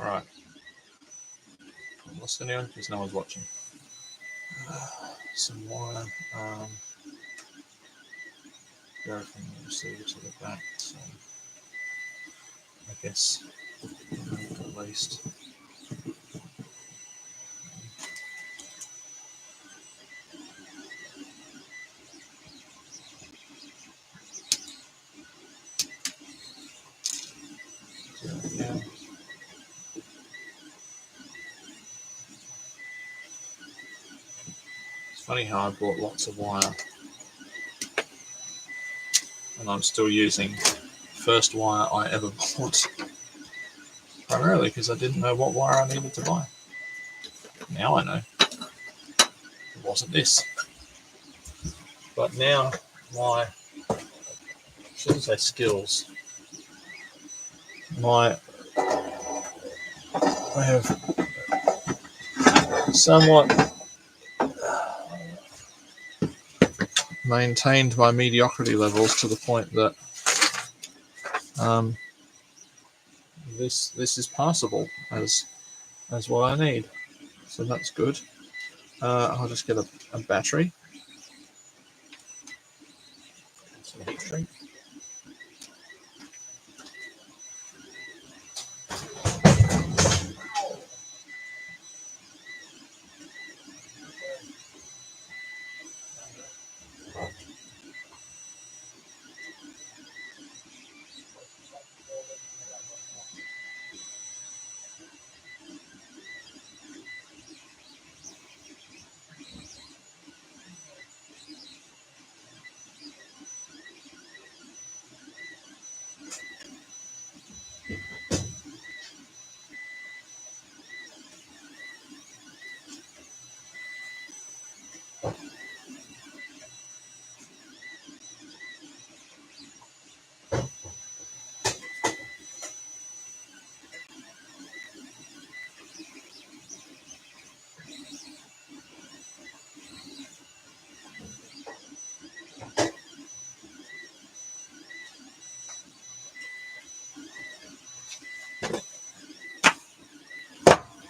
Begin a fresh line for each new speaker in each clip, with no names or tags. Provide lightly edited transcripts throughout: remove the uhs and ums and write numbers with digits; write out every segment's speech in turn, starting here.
All right. What's the new one? Because no one's watching. Some wire. Go from the receiver to the back. So I guess at least. Yeah. It's funny how I bought lots of wire and I'm still using first wire I ever bought, primarily because I didn't know what wire I needed to buy. Now I know. It wasn't this. But now my, shouldn't say skills, I have somewhat maintained my mediocrity levels to the point that this is passable as what I need. So that's good. I'll just get a battery. Some heat shrink.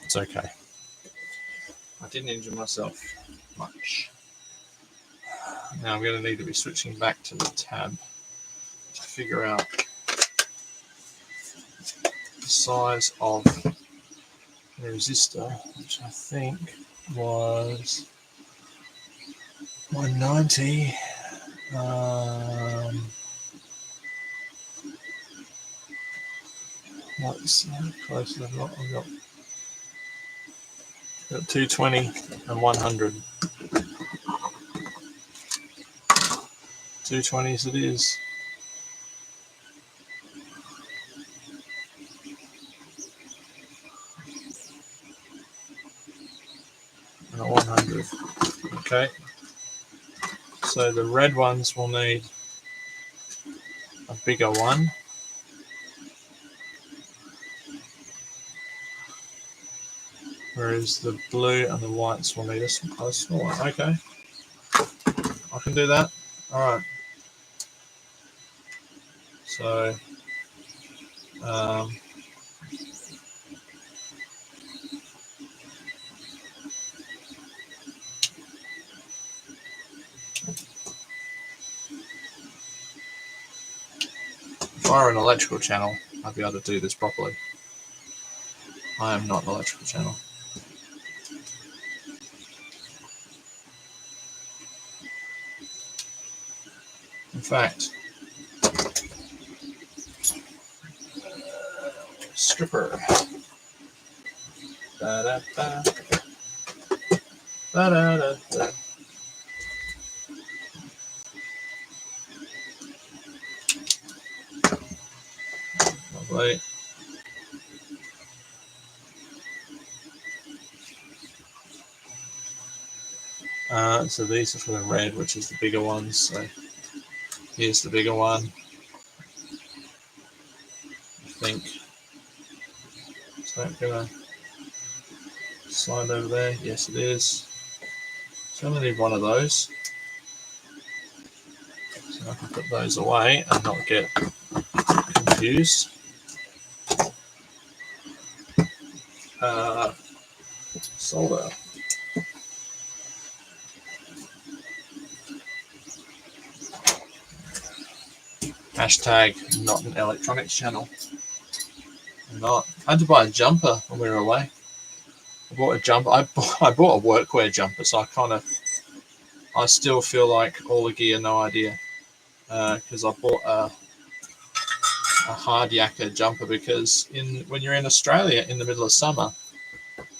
It's okay. I didn't injure myself much. Now I'm going to need to be switching back to the tab to figure out the size of the resistor, which I think was 190. What's close to the lot? I've got 220 and 100. 220s it is. And a 100. Okay. So the red ones will need a bigger one. Whereas the blue and the whites will need a smaller. Okay. I can do that. All right. So, if I were an electrical channel, I'd be able to do this properly. I am not an electrical channel. In fact, stripper. Da, da, da. Da, da, da, da. Lovely. So these are for the red, which is the bigger ones. So here's the bigger one. I think. So I'm gonna slide over there. Yes, it is. So I'm gonna need one of those. So I can put those away and not get confused. solder. Hashtag not an electronics channel. Not. I had to buy a jumper when we were away. I bought a jumper. I bought a workwear jumper, so I still feel like all the gear, no idea. Because I bought a hard yakka jumper because when you're in Australia in the middle of summer,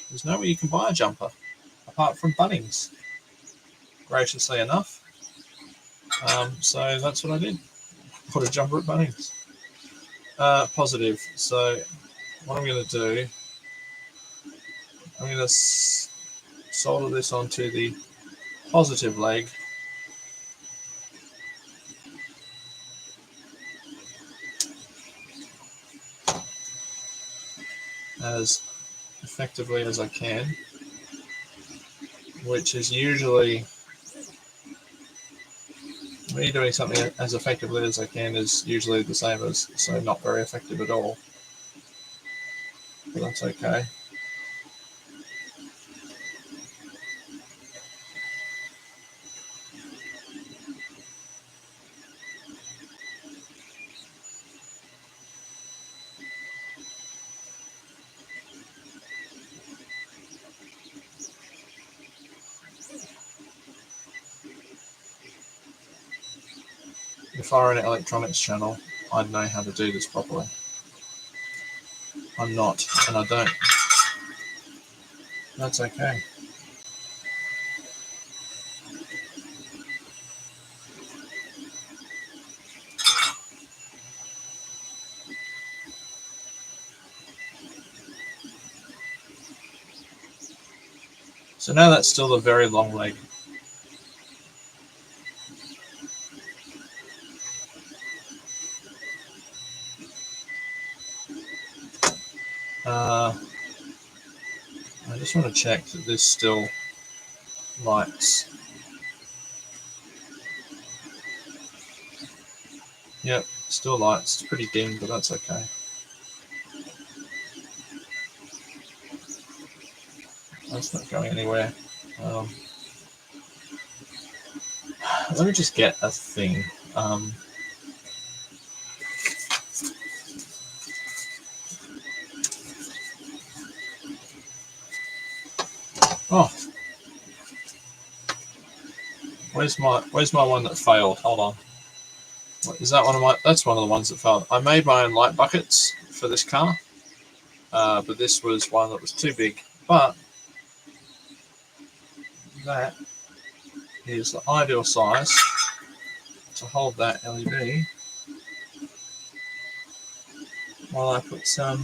there's nowhere you can buy a jumper apart from Bunnings, graciously enough. So that's what I did. Put a jumper at Bunnings. Positive. So what I'm going to do, I'm going to solder this onto the positive leg. As effectively as I can, which is usually me doing something as effectively as I can is usually the same as so not very effective at all, but that's okay. If I were an electronics channel, I'd know how to do this properly. I'm not, and I don't. That's okay. So now that's still a very long leg. I just want to check that this still lights. Yep, still lights. It's pretty dim, but that's okay. That's not going anywhere. Let me just get a thing. Oh, where's my one that failed? Hold on. Is that one of my? That's one of the ones that failed. I made my own light buckets for this car, but this was one that was too big. But that is the ideal size to hold that LED while I put some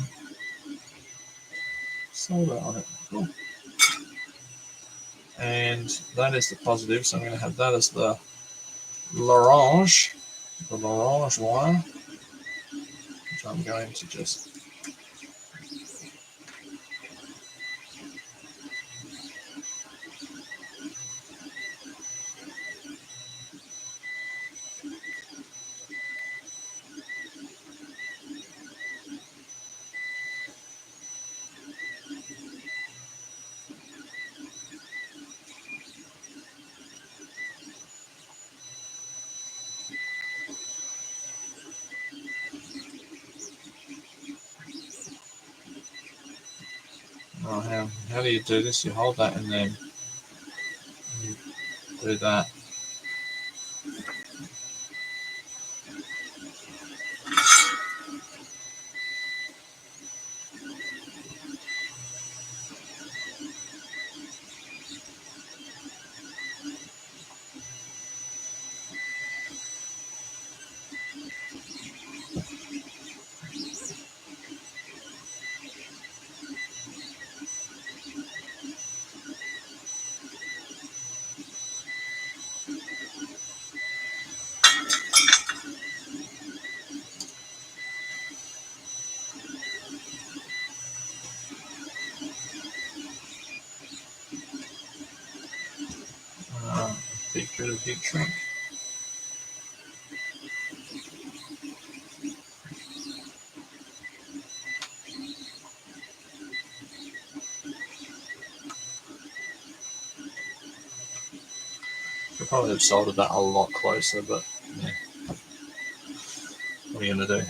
solder on it. Cool. And that is the positive, so I'm going to have that as the l'orange wire, which I'm going to just how do you do this? You hold that and then you do that. Big bit of heat shrink. could probably have soldered that a lot closer, but yeah. What are you going to do?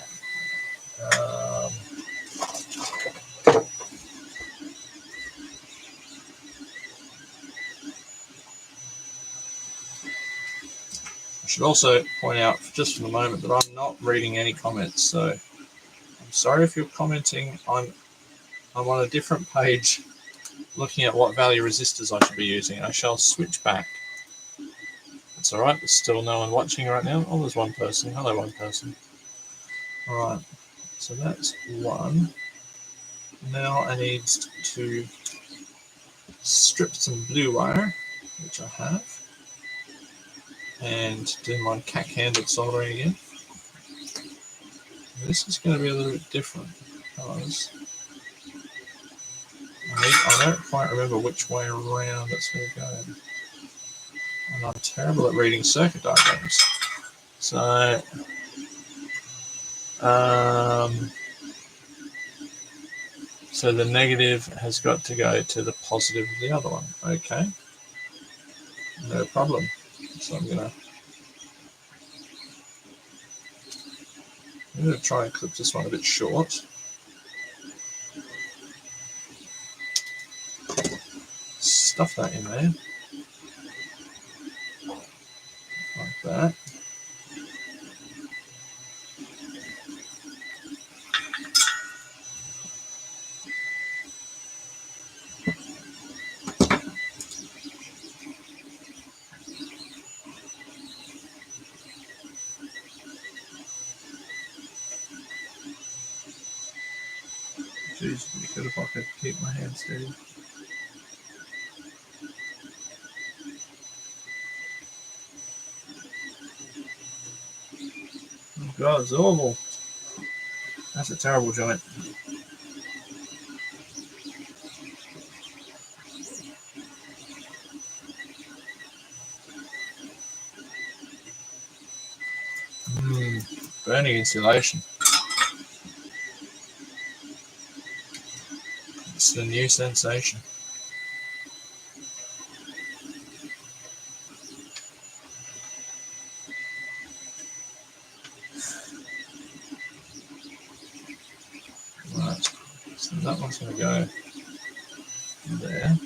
I should also point out, just for the moment, that I'm not reading any comments, so I'm sorry if you're commenting. I'm on a different page looking at what value resistors I should be using. I shall switch back. It's all right. There's still no one watching right now. Oh, there's one person. Hello, one person. All right. So that's one. Now I need to strip some blue wire, which I have, and do my cack-handed soldering again. This is going to be a little bit different because I don't quite remember which way around it's going to go. And I'm terrible at reading circuit diagrams. So, so the negative has got to go to the positive of the other one. Okay, no problem. So I'm going to try and clip this one a bit short. Stuff that in there. Like that. Jeez, it'd be good if I could keep my hand steady. Oh God, it's awful. That's a terrible joint. Burning insulation. It's the new sensation. Right, so that one's going to go there.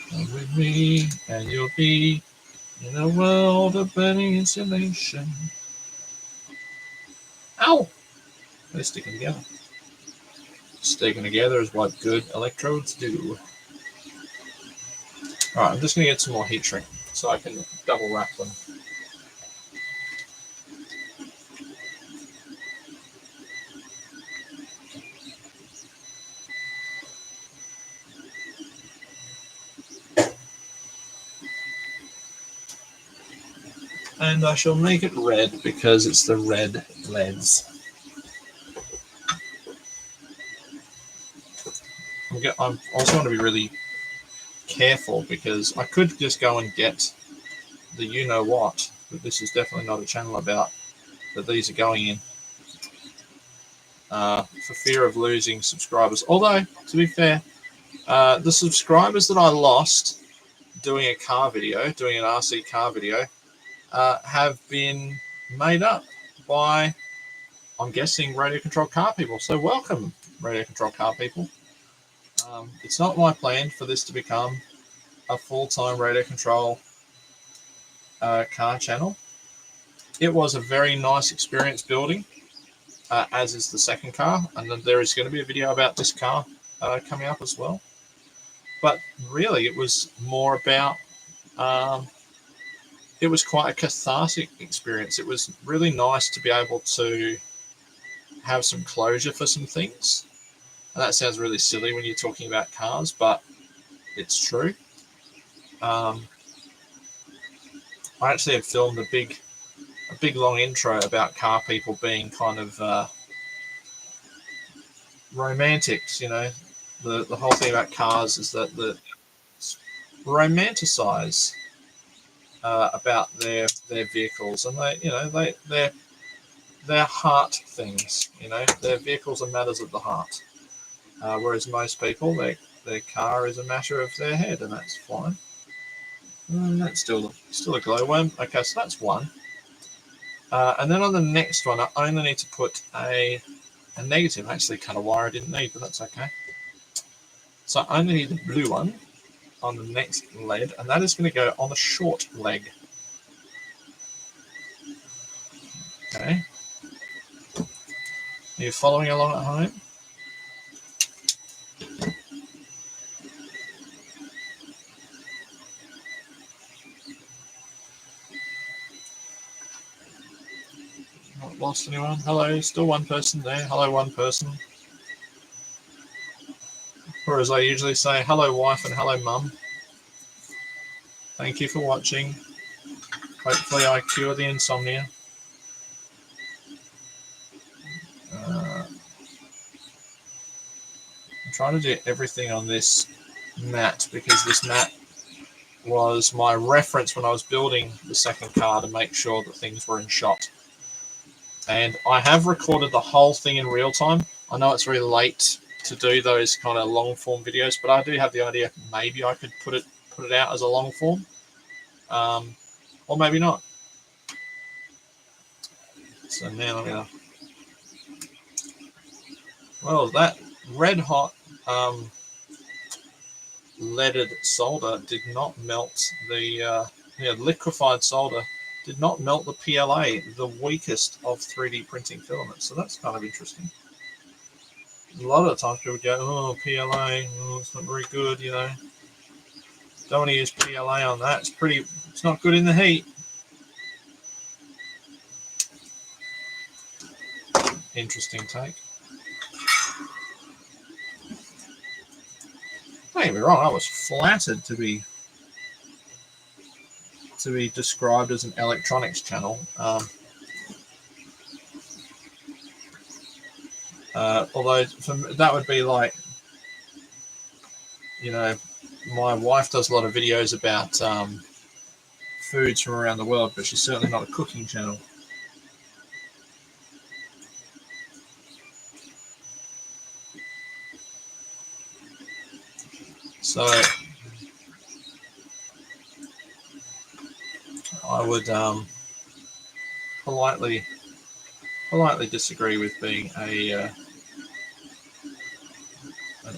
Come with me and you'll be in a world of burning insulation. Ow! They're sticking together. Sticking together is what good electrodes do. Alright, I'm just going to get some more heat shrink so I can double wrap them. And I shall make it red because it's the red leads. I also want to be really careful because I could just go and get the you-know-what, but this is definitely not a channel about that these are going in for fear of losing subscribers. Although, to be fair, the subscribers that I lost doing a car video, doing an RC car video, have been made up by, I'm guessing, radio control car people. So welcome, radio control car people. It's not my plan for this to become a full-time radio control car channel. It was a very nice experience building, as is the second car, and then there is going to be a video about this car coming up as well. But really, it was more about, it was quite a cathartic experience. It was really nice to be able to have some closure for some things. And that sounds really silly when you're talking about cars, but it's true. I actually had filmed a big long intro about car people being kind of romantics. You know, the whole thing about cars is that the romanticize about their vehicles, and they're they're heart things, you know. Their vehicles are matters of the heart. Whereas most people, their car is a matter of their head, and that's fine. And that's still a glowworm. Okay, so that's one. And then on the next one, I only need to put a negative. Actually, cut a wire I didn't need, but that's okay. So I only need the blue one on the next lead, and that is going to go on the short leg. Okay. Are you following along at home? Not lost anyone? Hello, still one person there. Hello, one person. Or as I usually say, hello, wife, and hello, mum. Thank you for watching. Hopefully I cure the insomnia. I'm trying to do everything on this mat because this mat was my reference when I was building the second car to make sure that things were in shot. And I have recorded the whole thing in real time. I know it's very late to do those kind of long form videos, but I do have the idea maybe I could put it out as a long form, or maybe not. So now I'm gonna. Well, that red hot leaded solder did not melt the liquefied solder did not melt the PLA, the weakest of 3D printing filaments. So that's kind of interesting. A lot of the times people go, oh, PLA, oh, it's not very good, you know. Don't want to use PLA on that. It's not good in the heat. Interesting take. Don't get me wrong, I was flattered to be described as an electronics channel. Although that would be like, you know, my wife does a lot of videos about foods from around the world, but she's certainly not a cooking channel. So I would politely disagree with being an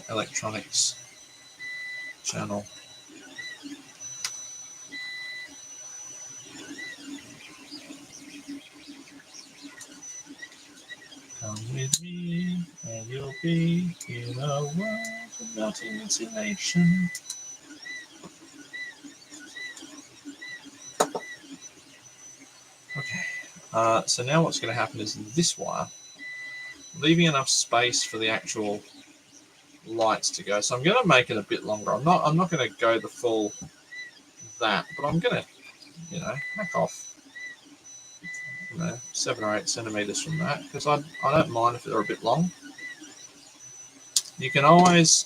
electronics channel. Come with me, and you'll be in a world of melting insulation. Okay, so now what's going to happen is this wire, leaving enough space for the actual lights to go. So I'm going to make it a bit longer. I'm not going to go the full that, but I'm going to, you know, hack off, you know, 7 or 8 centimeters from that, because I don't mind if they're a bit long. You can always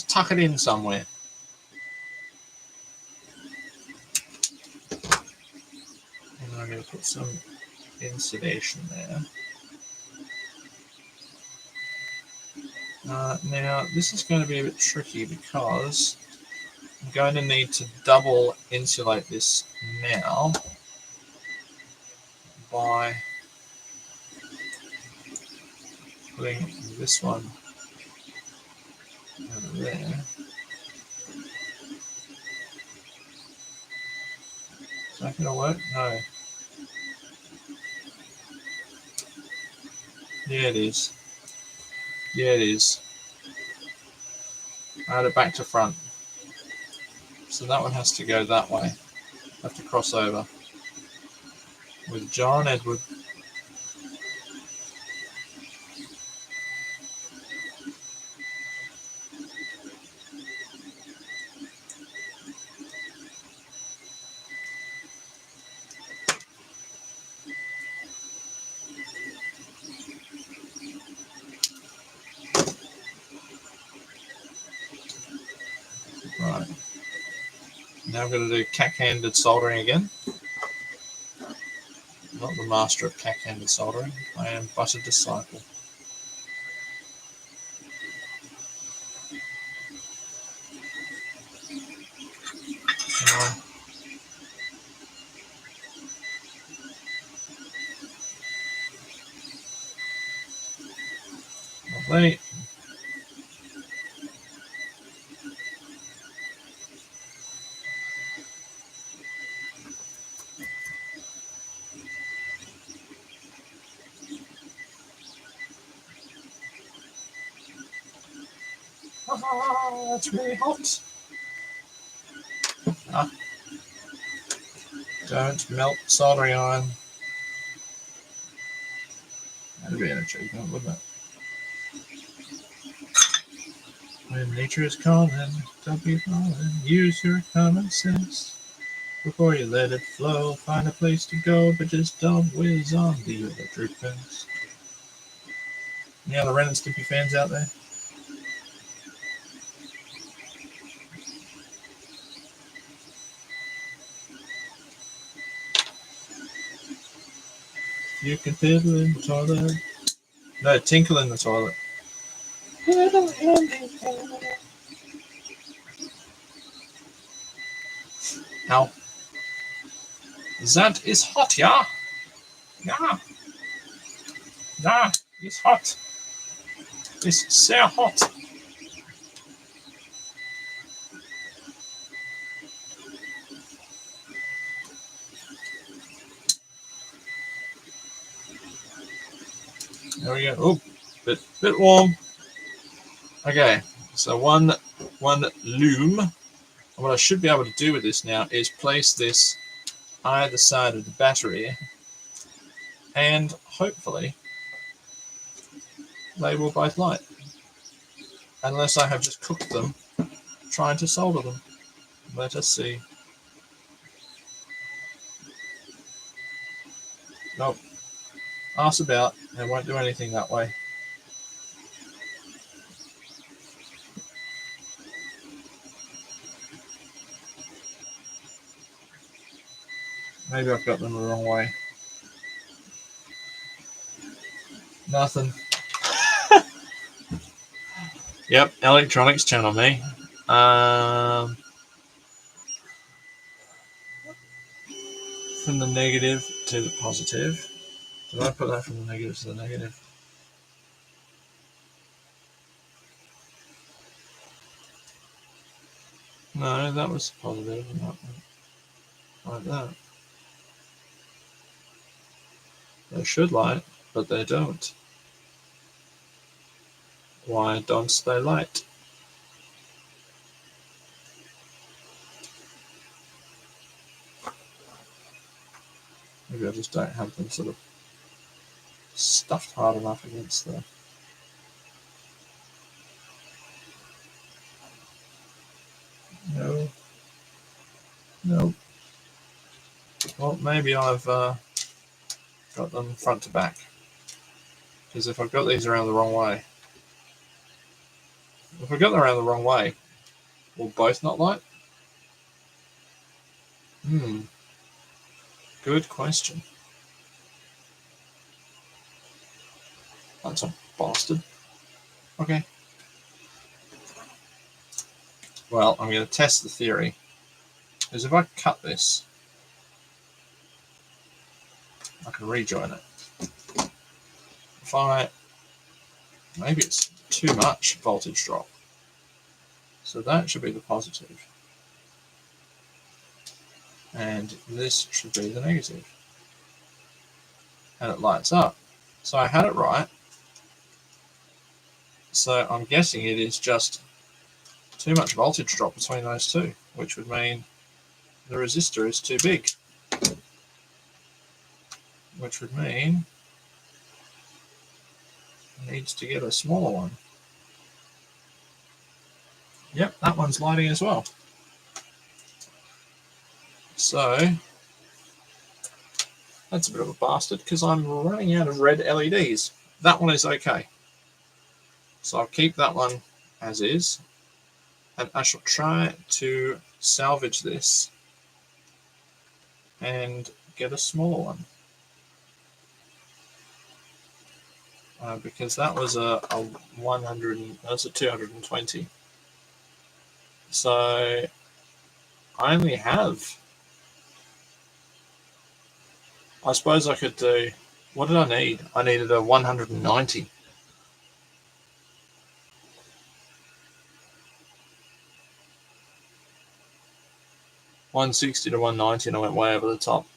tuck it in somewhere. And I'm going to put some insulation there. Now this is going to be a bit tricky because I'm going to need to double insulate this now by putting this one over there. Is that going to work? No. Yeah, it is. Yeah, it is. Add it back to front. So that one has to go that way. I have to cross over with John Edward. Right. Now I'm going to do cack-handed soldering again. not the master of cack-handed soldering. I am but a disciple. Lovely. Ah, that's really hot. Ah. Don't melt soldering iron. That'd be an achievement, wouldn't it? When nature is calling, don't be falling. Use your common sense before you let it flow. Find a place to go, but just don't whiz on the electric fence. Any other Ren and Stimpy fans out there? You can fiddle in the toilet. No, tinkle in the toilet. Fiddle in the toilet. Ow. That is hot, yeah? Yeah. Yeah, it's hot. It's so hot. There we go. Oh, bit warm. Okay, so one loom. And what I should be able to do with this now is place this either side of the battery, and hopefully they will both light. Unless I have just cooked them trying to solder them. Let us see. Nope. Ask about. It won't do anything that way. Maybe I've got them the wrong way. Nothing. Yep, electronics channel me. From the negative to the positive. Did I put that from the negative to the negative? No, that was positive. Not like that. They should light, but they don't. Why don't they light? Maybe I just don't have them sort of stuffed hard enough against the... No. No. Well, maybe I've got them front to back. Because if I've got these around the wrong way... If I've got them around the wrong way, will both not light? Good question. That's a bastard. Okay. Well, I'm going to test the theory. Because if I cut this, I can rejoin it. If I... Maybe it's too much voltage drop. So that should be the positive. And this should be the negative. And it lights up. So I had it right. So I'm guessing it is just too much voltage drop between those two, which would mean the resistor is too big. Which would mean it needs to get a smaller one. Yep, that one's lighting as well. So that's a bit of a bastard because I'm running out of red LEDs. That one is okay. So I'll keep that one as is. And I shall try to salvage this and get a smaller one. because that was a 100. That's a 220. So I only have. I suppose I could do. What did I need? I needed a 190. 160 to 190, and I went way over the top.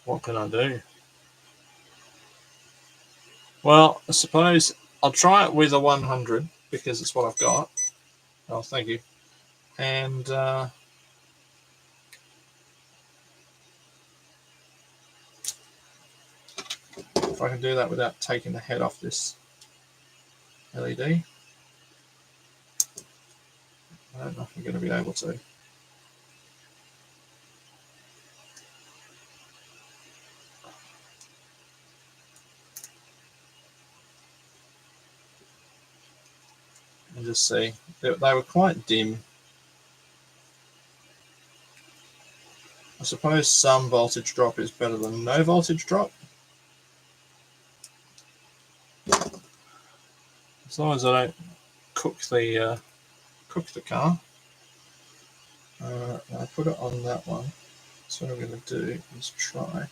What can I do? Well, I suppose I'll try it with a 100 because it's what I've got. Oh, thank you. And if I can do that without taking the head off this LED, I don't know if I'm going to be able to. And just see. They were quite dim. I suppose some voltage drop is better than no voltage drop. As long as I don't cook the car. I put it on that one. So what I'm going to do is try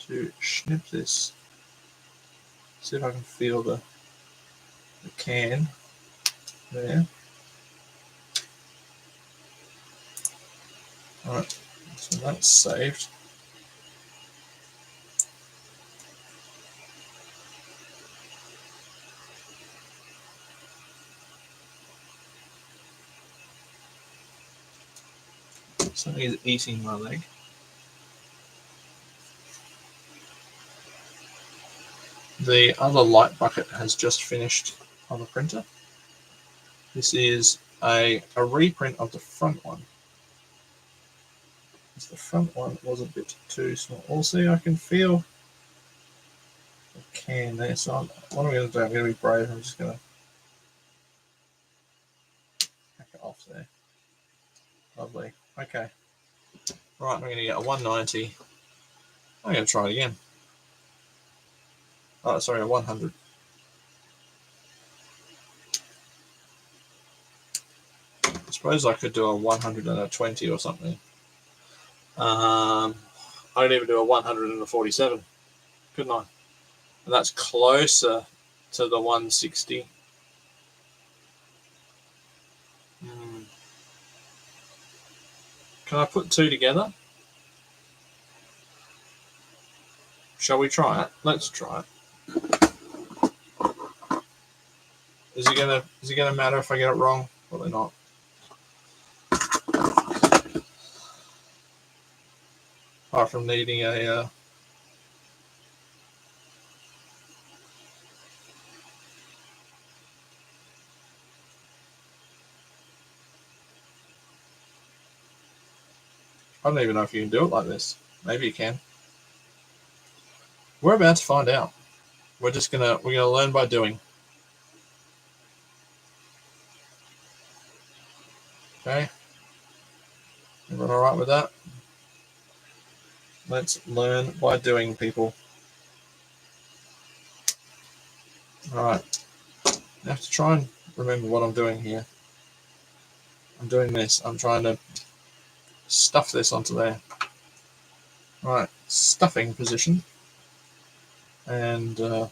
to snip this. See if I can feel the can there. Alright, so that's saved. Something is eating my leg. The other light bucket has just finished on the printer. This is a reprint of the front one. The front one was a bit too small. Also, I can feel the can there. So what I'm going to do, I'm going to be brave. I'm just going to hack it off there. Lovely. Okay. Right, I'm going to get a 190. I'm going to try it again. Oh, sorry, a 100. I suppose I could do a 120 or something. I could even do a 147, couldn't I? And that's closer to the 160. Can I put two together? Shall we try it? Let's try it. Is it gonna matter if I get it wrong? Probably not. Apart from needing a I don't even know if you can do it like this. Maybe you can. We're about to find out. We're gonna learn by doing. Okay. Everyone all right with that? Let's learn by doing, people. All right. I have to try and remember what I'm doing here. I'm doing this. I'm trying to stuff this onto there. All right. Stuffing position. And now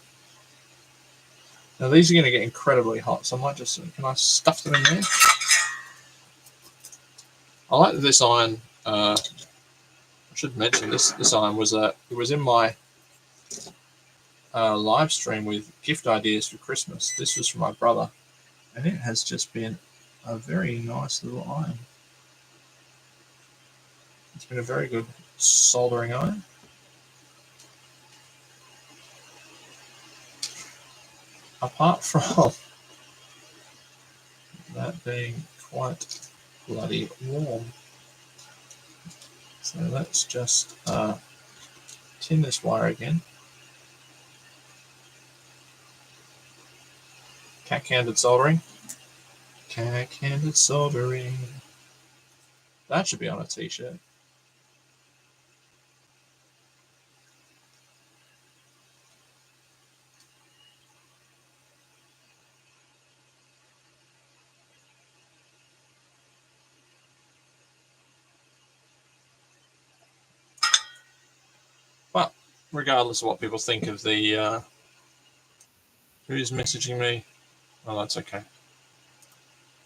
these are going to get incredibly hot, so I might just, can I stuff them in there? I like this iron. I should mention this iron was it was in my live stream with gift ideas for Christmas. This was from my brother, and it has just been a very nice little iron. It's been a very good soldering iron. Apart from that being quite bloody warm. So let's just tin this wire again. Cat-handed soldering. Cat-handed soldering. That should be on a t-shirt. regardless of what people think of the, who's messaging me? Oh, that's okay.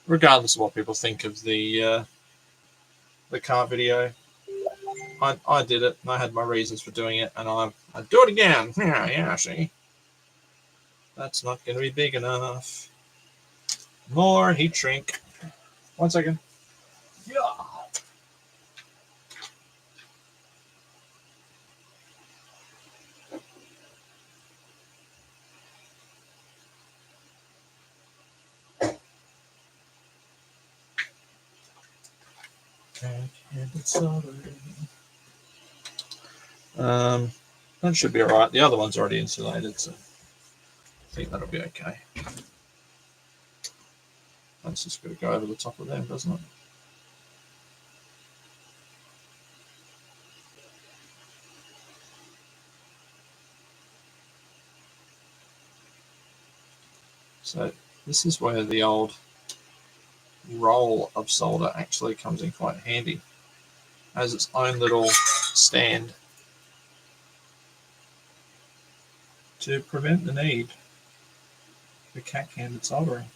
Regardless of what people think of the car video, I did it, and I had my reasons for doing it, and I'd do it again. Yeah, see? That's not going to be big enough. More heat shrink. 1 second. Yeah. That should be alright. The other one's already insulated, so I think that'll be okay. That's just going to go over the top of them, doesn't it? So this is where the old roll of solder actually comes in quite handy, as its own little stand to prevent the need for cat-handed soldering.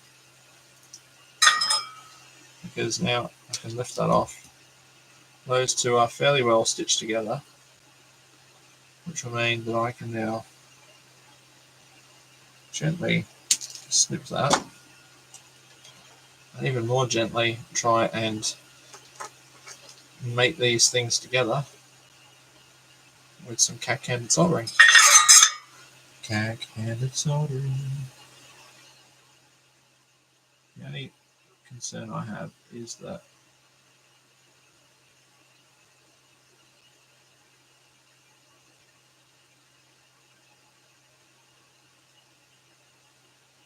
Because now I can lift that off. Those two are fairly well stitched together, which will mean that I can now gently snip that, and even more gently try and mate these things together with some cat-handed soldering. Cat-handed soldering. The only concern I have is that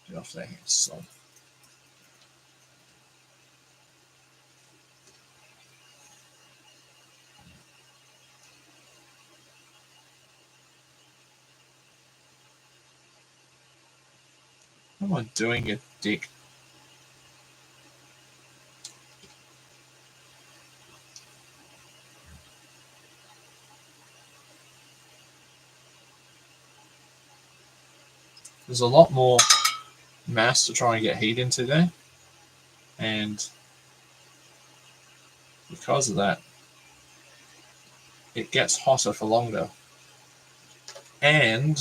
get off there, sod. What am I doing, you dick? There's a lot more mass to try and get heat into there, and because of that, it gets hotter for longer. And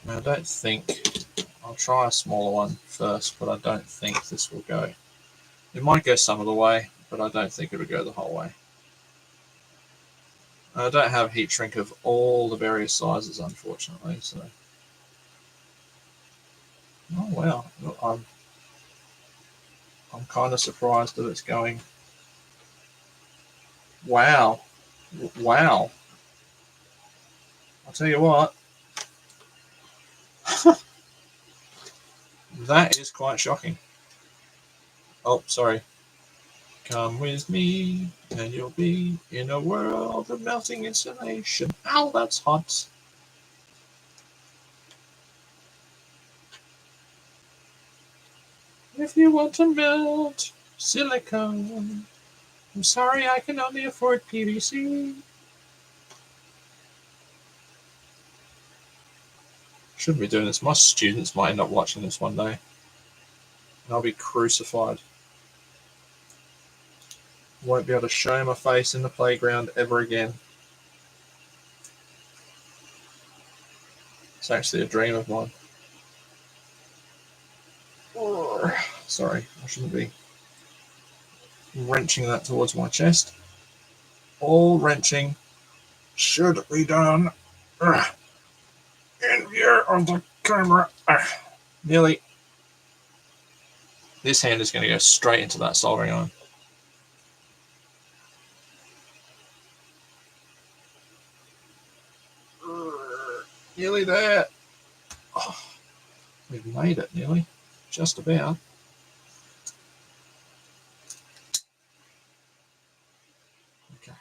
I don't think, I'll try a smaller one first, but I don't think this will go. It might go some of the way, but I don't think it'll go the whole way. I don't have heat shrink of all the various sizes, unfortunately, so. Oh wow, I'm kind of surprised that it's going. Wow. Wow. I'll tell you what. That is quite shocking. Oh, sorry. Come with me, and you'll be in a world of melting insulation. Ow, that's hot. If you want to melt silicone, I'm sorry I can only afford PVC. Shouldn't be doing this. My students might end up watching this one day, and I'll be crucified. Won't be able to show my face in the playground ever again. It's actually a dream of mine. Sorry, I shouldn't be wrenching that towards my chest. All wrenching should be done in view of the camera. Nearly. This hand is going to go straight into that soldering iron. Nearly there. Oh, we've made it nearly. Just about. Okay.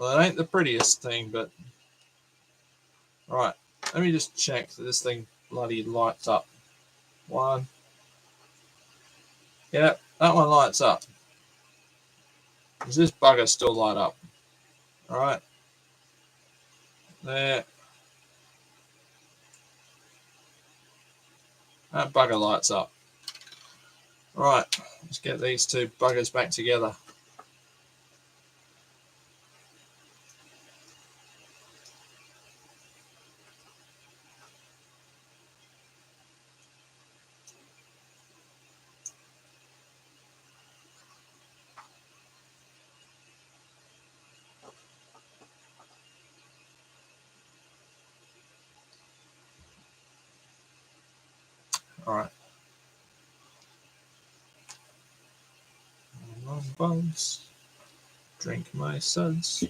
Well, it ain't the prettiest thing, but right. Let me just check that this thing bloody lights up. One. Yeah, that one lights up. Does this bugger still light up? All right. There. That bugger lights up. Right. Let's get these two buggers back together. All right. Bugs. Drink my suds.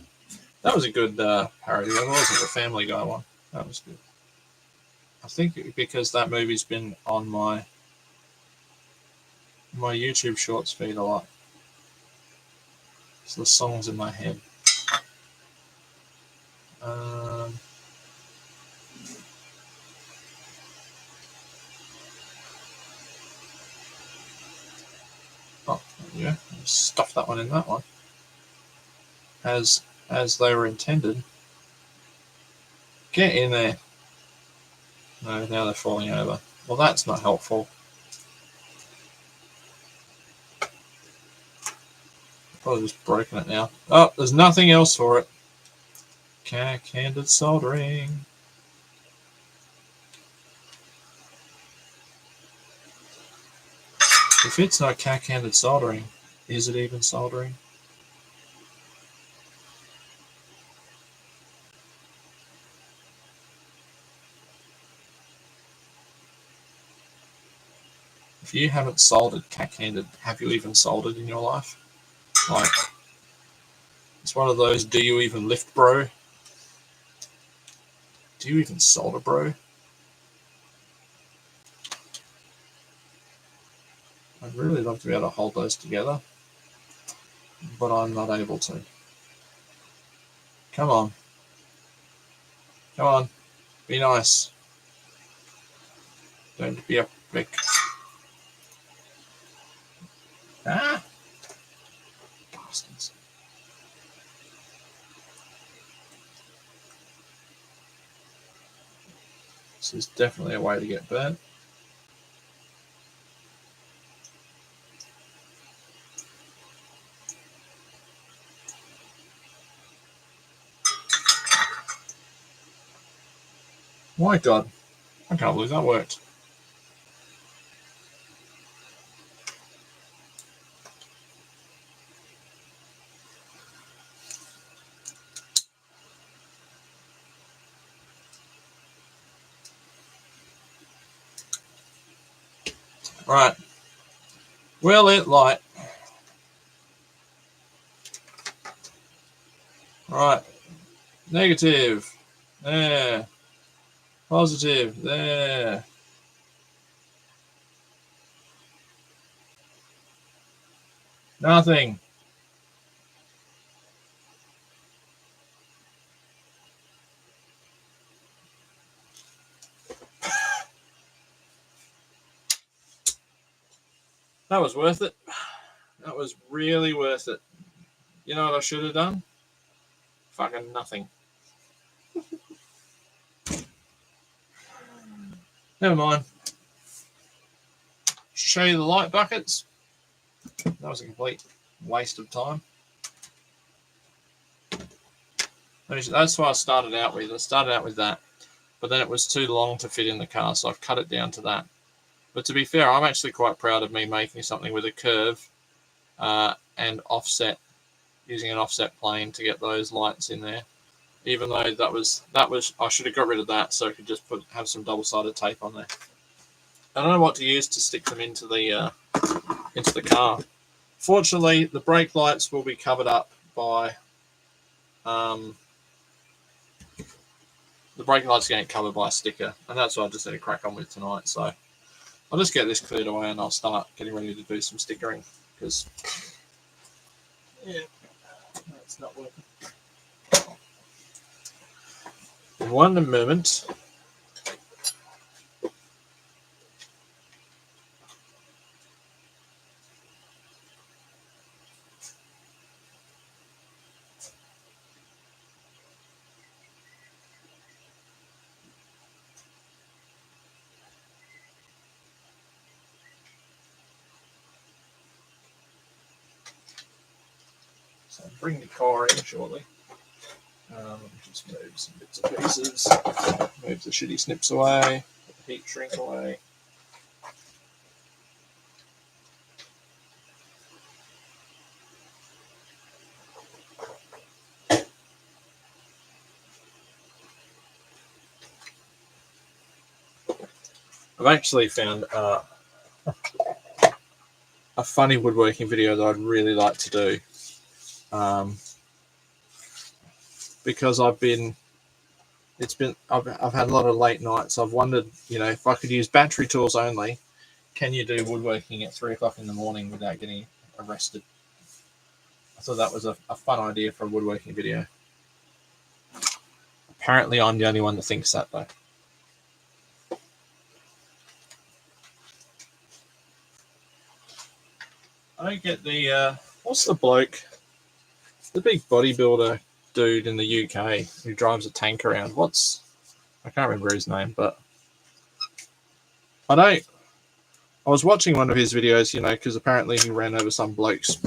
That was a good parody. That wasn't the Family Guy one. That was good. I think because that movie's been on my YouTube Shorts feed a lot. So the song's in my head. Um, oh, yeah. Stuff that one in that one. As they were intended. Get in there. No, now they're falling over. Well, that's not helpful. Probably just broken it now. Oh, there's nothing else for it. Candid soldering. If it's not candid soldering, is it even soldering? If you haven't soldered cat-handed, have you even soldered in your life? Like, it's one of those, do you even lift, bro? Do you even solder, bro? I'd really love to be able to hold those together, but I'm not able to. Come on. Come on. Be nice. Don't be a prick. Ah! Bastards. This is definitely a way to get burnt. My God. I can't believe that worked. Right. Will it light? Right. Negative. There. Positive. There. Nothing. That was worth it. That was really worth it. You know what I should have done? Fucking nothing. Never mind. Show you the light buckets. That was a complete waste of time. That's what I started out with. I started out with that, but then it was too long to fit in the car, so I've cut it down to that. But to be fair, I'm actually quite proud of me making something with a curve and offset, using an offset plane to get those lights in there. Even though that was I should have got rid of that so I could just have some double-sided tape on there. I don't know what to use to stick them into the car. Fortunately, the brake lights will be covered up by the brake lights getting covered by a sticker, and that's what I just need to crack on with tonight. So I'll just get this cleared away and I'll start getting ready to do some stickering because yeah, that's not working. One moment. So bring the car in shortly. Just move some bits and pieces. Move the shitty snips away. Put the heat shrink away. I've actually found a funny woodworking video that I'd really like to do, because I've had a lot of late nights. I've wondered, if I could use battery tools only, can you do woodworking at 3 o'clock in the morning without getting arrested? I thought that was a fun idea for a woodworking video. Apparently, I'm the only one that thinks that, though. I don't get the what's the bloke, the big bodybuilder dude in the UK who drives a tank around. I can't remember his name, but I was watching one of his videos, because apparently he ran over some bloke's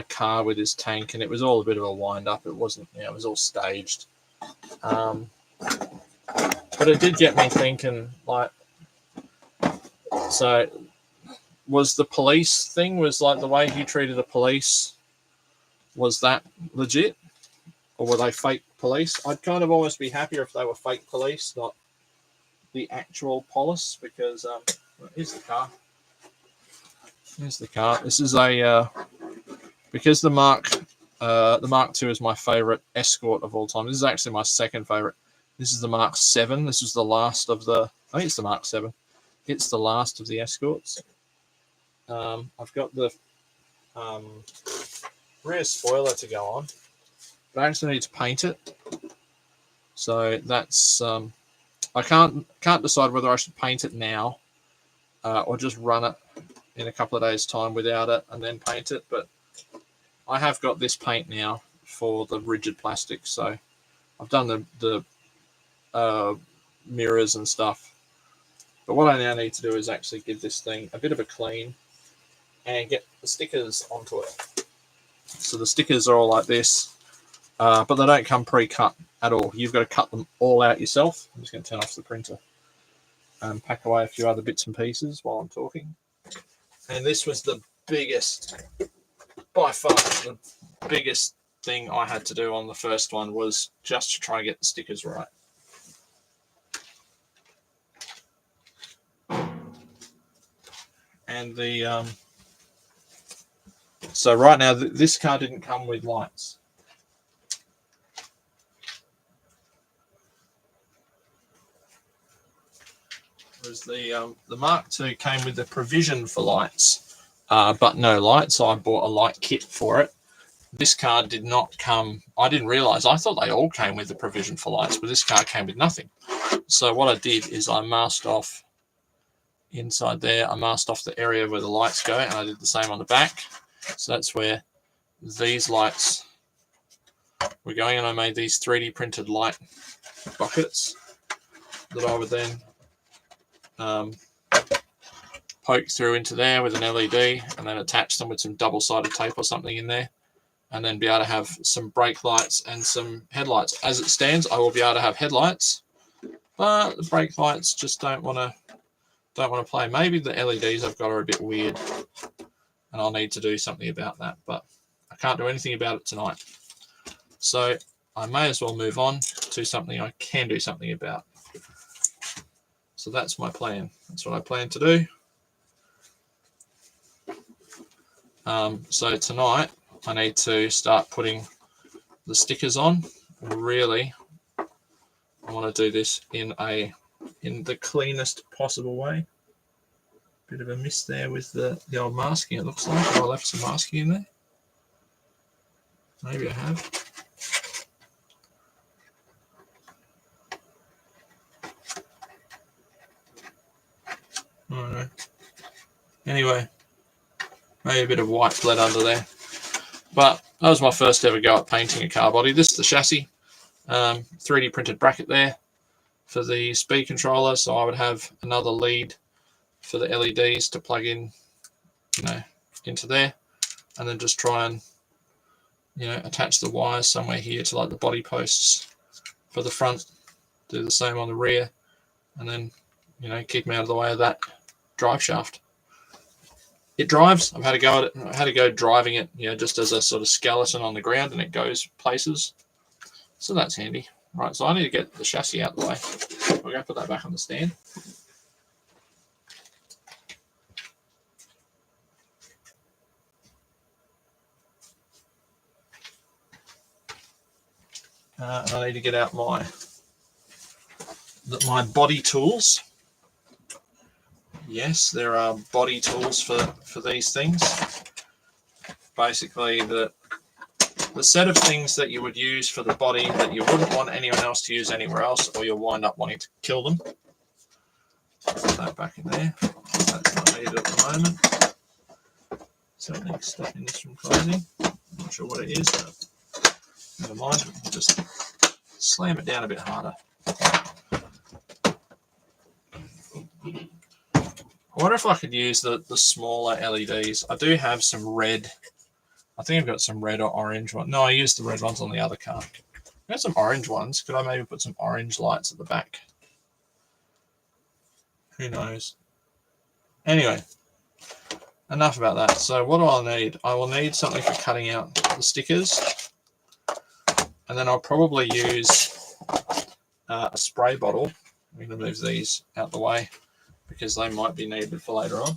car with his tank, and it was all a bit of a wind up. It wasn't, it was all staged. But it did get me thinking, so was the police thing, was like the way he treated the police, was that legit? Or were they fake police? I'd kind of almost be happier if they were fake police, not the actual police, because here's the car. Here's the car. This is because the Mark II is my favorite escort of all time. This is actually my second favorite. This is the Mark VII. This is the last of I think it's the Mark VII. It's the last of the escorts. I've got the rear spoiler to go on, but I actually need to paint it. So that's I can't decide whether I should paint it now or just run it in a couple of days' time without it and then paint it. But I have got this paint now for the rigid plastic, so I've done the mirrors and stuff. But what I now need to do is actually give this thing a bit of a clean and get the stickers onto it. So the stickers are all like this, but they don't come pre-cut at all. You've got to cut them all out yourself. I'm just going to turn off the printer and pack away a few other bits and pieces while I'm talking. And this was the biggest, by far, the biggest thing I had to do on the first one, was just to try and get the stickers right. And so right now, this car didn't come with lights. Whereas the Mark II came with the provision for lights, but no lights. So I bought a light kit for it. This car did not come. I didn't realize. I thought they all came with the provision for lights, but this car came with nothing. So what I did is I masked off inside there. I masked off the area where the lights go, and I did the same on the back. So that's where these lights were going, and I made these 3D printed light buckets that I would then poke through into there with an LED, and then attach them with some double-sided tape or something in there, and then be able to have some brake lights and some headlights. As it stands, I will be able to have headlights, but the brake lights just don't want to play. Maybe the LEDs I've got are a bit weird, and I'll need to do something about that, but I can't do anything about it tonight. So I may as well move on to something I can do something about. So that's my plan. That's what I plan to do. So tonight I need to start putting the stickers on. Really, I want to do this in the cleanest possible way. Bit of a miss there with the old masking, it looks like. I left some masking in there. Maybe I have. Anyway, maybe a bit of white bled under there. But that was my first ever go at painting a car body. This is the chassis. 3D printed bracket there for the speed controller, so I would have another lead for the LEDs to plug in, into there, and then just try and, attach the wires somewhere here to like the body posts for the front. Do the same on the rear, and then, keep them out of the way of that drive shaft. It drives. I've had to go at it. I had to go driving it, just as a sort of skeleton on the ground, and it goes places. So that's handy. Right, so I need to get the chassis out of the way. We're going to put that back on the stand. And I need to get out my body tools. Yes, there are body tools for these things. Basically, the set of things that you would use for the body that you wouldn't want anyone else to use anywhere else, or you'll wind up wanting to kill them. Put that back in there. That's not needed at the moment. Certainly stopping this from closing. I'm not sure what it is, but never mind. We'll just slam it down a bit harder. I wonder if I could use the smaller LEDs. I do have some red. I think I've got some red or orange ones. No, I used the red ones on the other car. I got some orange ones. Could I maybe put some orange lights at the back? Who knows? Anyway, enough about that. So what do I need? I will need something for cutting out the stickers. And then I'll probably use a spray bottle. I'm going to move these out the way because they might be needed for later on.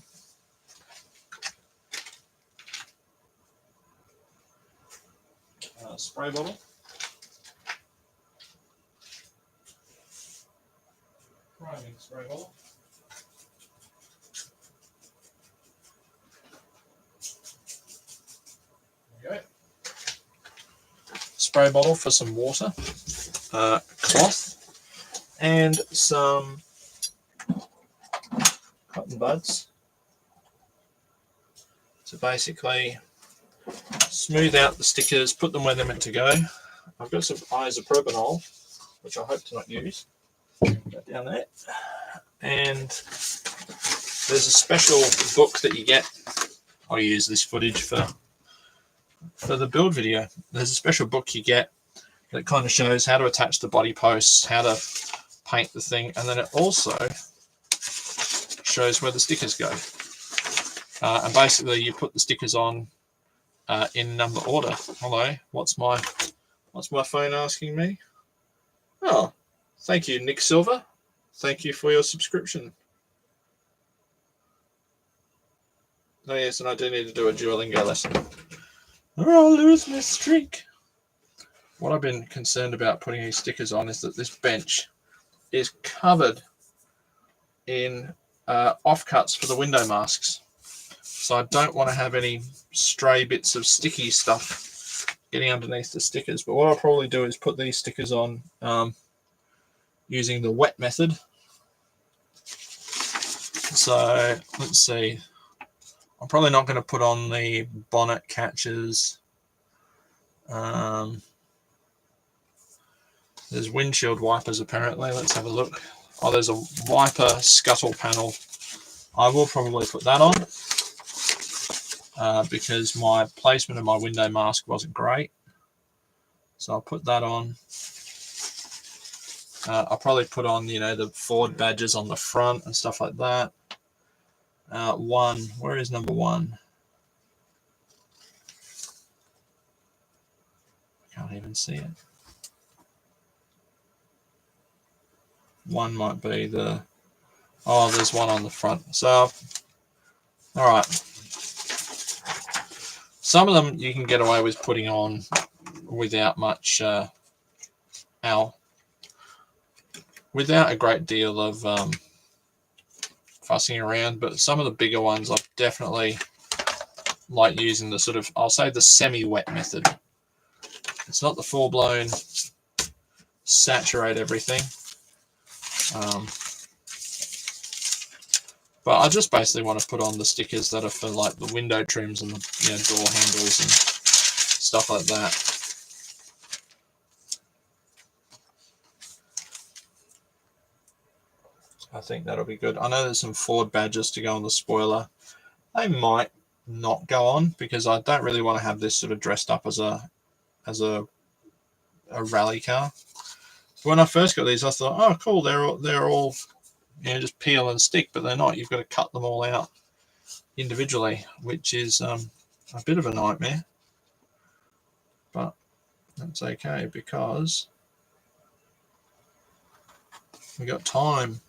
Spray bottle. Priming spray bottle. There we go. Spray bottle for some water, cloth, and some cotton buds. So basically, smooth out the stickers, put them where they're meant to go. I've got some isopropanol, which I hope to not use. Put that down there. And there's a special book that you get. I'll use this footage for the build video. There's a special book you get that kind of shows how to attach the body posts, how to paint the thing, and then it also shows where the stickers go. And basically, you put the stickers on in number order. Hello, what's my phone asking me? Oh, thank you, Nick Silver. Thank you for your subscription. Oh yes, and I do need to do a Duolingo lesson, or I'll lose my streak. What I've been concerned about putting these stickers on is that this bench is covered in offcuts for the window masks. So I don't want to have any stray bits of sticky stuff getting underneath the stickers. But what I'll probably do is put these stickers on using the wet method. So let's see. I'm probably not going to put on the bonnet catches. There's windshield wipers apparently. Let's have a look. Oh, there's a wiper scuttle panel. I will probably put that on. Because my placement of my window mask wasn't great. So I'll put that on. I'll probably put on, the Ford badges on the front and stuff like that. Where is number 1? I can't even see it. 1 might be the... Oh, there's one on the front. So, all right. Some of them you can get away with putting on without much, without a great deal of fussing around, but some of the bigger ones I definitely like using the sort of, I'll say the semi-wet method. It's not the full-blown saturate everything. But I just basically want to put on the stickers that are for like the window trims and the door handles and stuff like that. I think that'll be good. I know there's some Ford badges to go on the spoiler. They might not go on because I don't really want to have this sort of dressed up as a rally car. When I first got these, I thought, oh, cool, they're all just peel and stick, but they're not. You've got to cut them all out individually, which is a bit of a nightmare. But that's okay because we got time.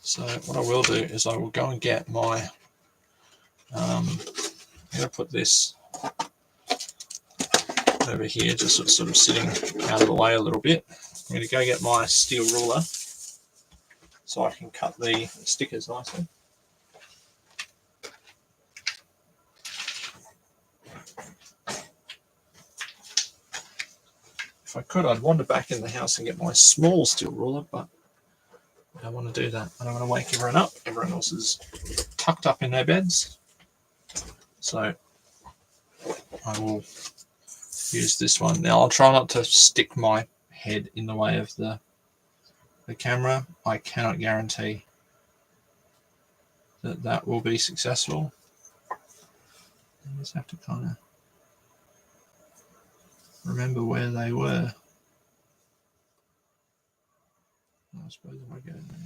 So what I will do is I will go and get my, I'm going to put this over here, just sort of sitting out of the way a little bit. I'm going to go get my steel ruler so I can cut the stickers nicely. If I could, I'd wander back in the house and get my small steel ruler, but I don't want to do that. I don't want to wake everyone up. Everyone else is tucked up in their beds. So I will use this one. Now I'll try not to stick my head in the way of the camera. I cannot guarantee that will be successful. I just have to kind of remember where they were. I suppose if I go in there.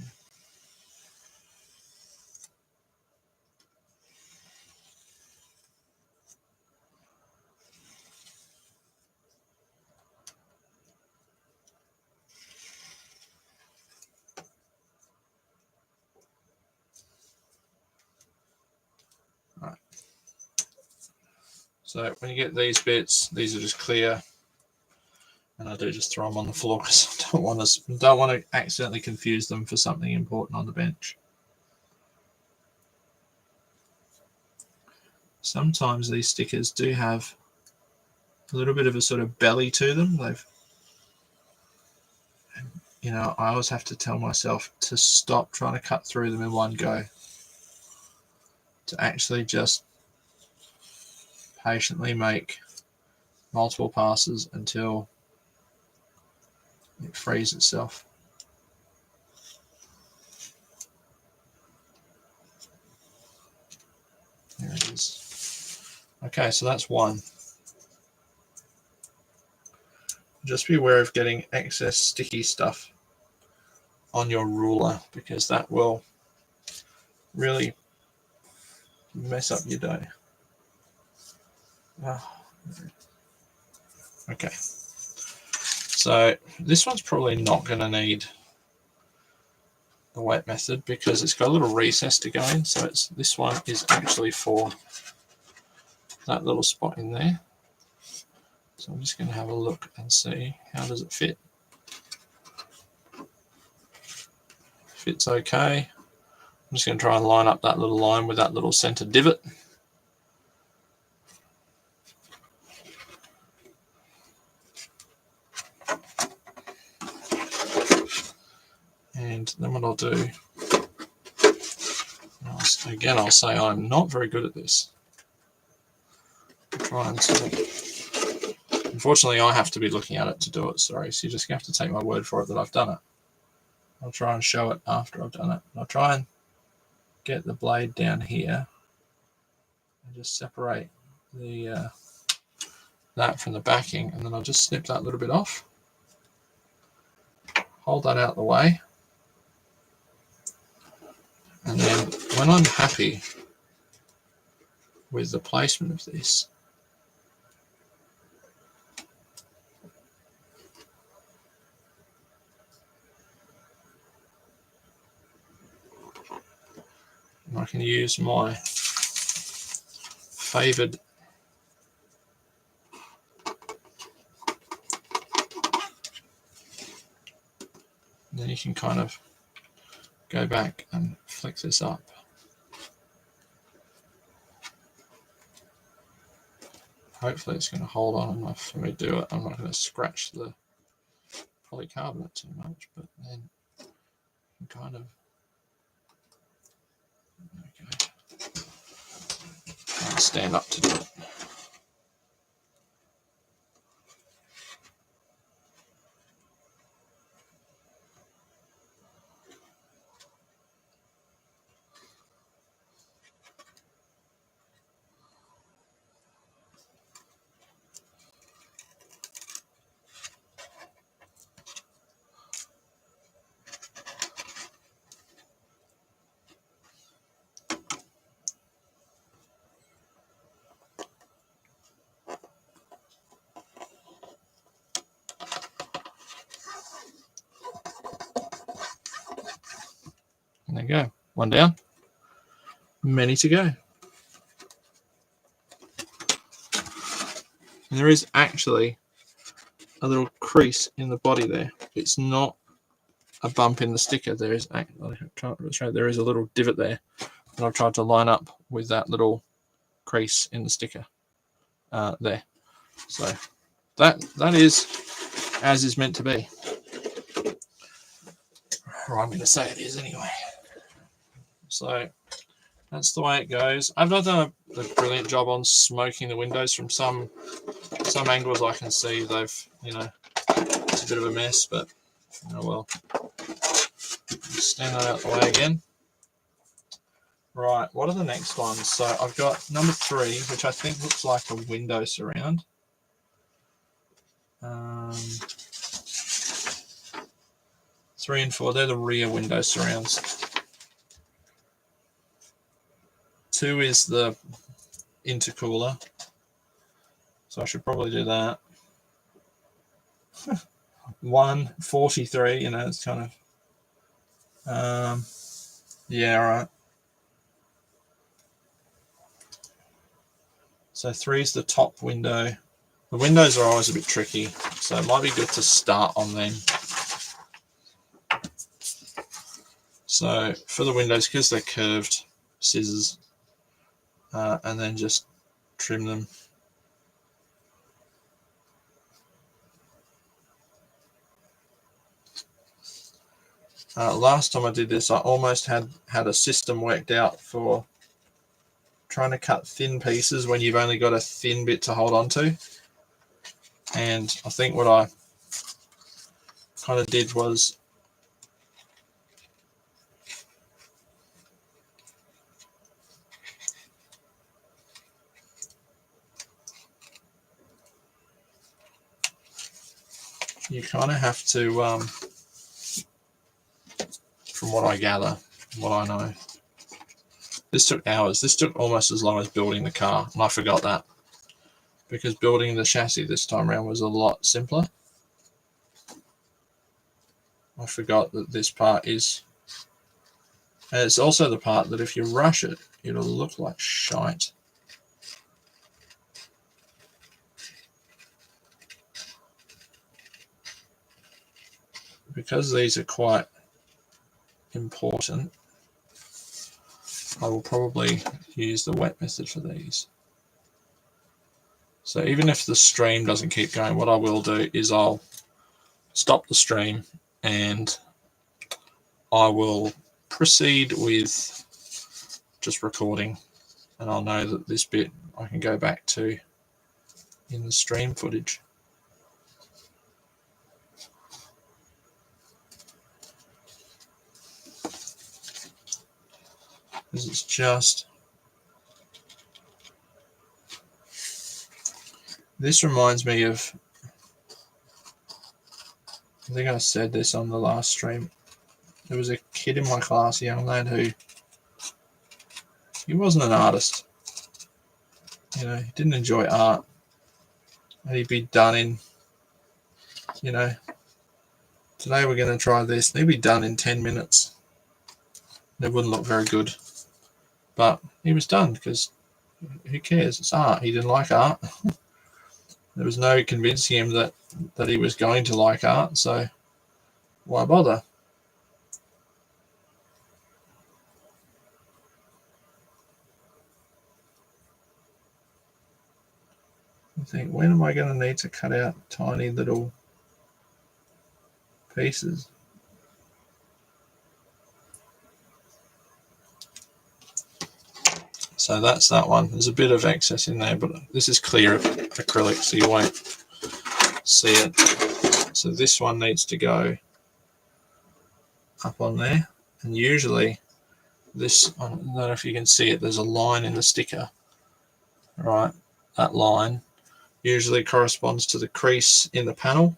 Right. So when you get these bits, these are just clear, and I do just throw them on the floor because I don't want to accidentally confuse them for something important on the bench. Sometimes these stickers do have a little bit of a sort of belly to them. I always have to tell myself to stop trying to cut through them in one go, to actually just patiently make multiple passes until it frees itself. There it is. Okay, so that's one. Just be aware of getting excess sticky stuff on your ruler because that will really mess up your day. Okay, so this one's probably not going to need the wet method because it's got a little recess to go in. So this one is actually for that little spot in there. So I'm just going to have a look and see how does it fit. Fits okay. I'm just going to try and line up that little line with that little center divot. And then what I'll do, again, I'll say I'm not very good at this. I'll try and sort of, unfortunately, I have to be looking at it to do it, sorry. So you just have to take my word for it that I've done it. I'll try and show it after I've done it. I'll try and get the blade down here and just separate the that from the backing, and then I'll just snip that little bit off. Hold that out of the way. And then when I'm happy with the placement of this, I can use my favoured then you can kind of go back and flick this up. Hopefully it's going to hold on enough for me to do it. I'm not going to scratch the polycarbonate too much, but then you can kind of stand up to do it. And there you go. One down. Many to go. And there is actually a little crease in the body there. It's not a bump in the sticker. There is, I can't really show, there is a little divot there. And I've tried to line up with that little crease in the sticker there. So that is as is meant to be. Or I'm going to say it is anyway. So that's the way it goes. I've not done a brilliant job on smoking the windows. From some angles I can see they've, it's a bit of a mess, but oh well. Stand that out the way again. Right, what are the next ones? So I've got number 3, which I think looks like a window surround. 3 and 4, they're the rear window surrounds. 2 is the intercooler, so I should probably do that. 143, it's kind of, yeah, right. So 3 is the top window. The windows are always a bit tricky, so it might be good to start on them. So for the windows, because they're curved, scissors, and then just trim them. Last time I did this, I almost had a system worked out for trying to cut thin pieces when you've only got a thin bit to hold on to. And I think what I kind of did was you kind of have to, from what I gather, what I know, this took hours. This took almost as long as building the car, and I forgot that, because building the chassis this time around was a lot simpler. I forgot that this part is, and it's also the part that if you rush it, it'll look like shite. Because these are quite important, I will probably use the wet method for these. So even if the stream doesn't keep going, what I will do is I'll stop the stream and I will proceed with just recording, and I'll know that this bit I can go back to in the stream footage. This is just, this reminds me of, I think I said this on the last stream. There was a kid in my class, a young lad, who, he wasn't an artist. He didn't enjoy art. And he'd be done in, today we're going to try this. And he'd be done in 10 minutes. It wouldn't look very good. But he was done, because who cares? It's art. He didn't like art. There was no convincing him that he was going to like art, so why bother? I think, when am I going to need to cut out tiny little pieces. So that's that one. There's a bit of excess in there, but this is clear acrylic, so you won't see it. So this one needs to go up on there, and usually this, I don't know if you can see it, there's a line in the sticker, right? That line usually corresponds to the crease in the panel.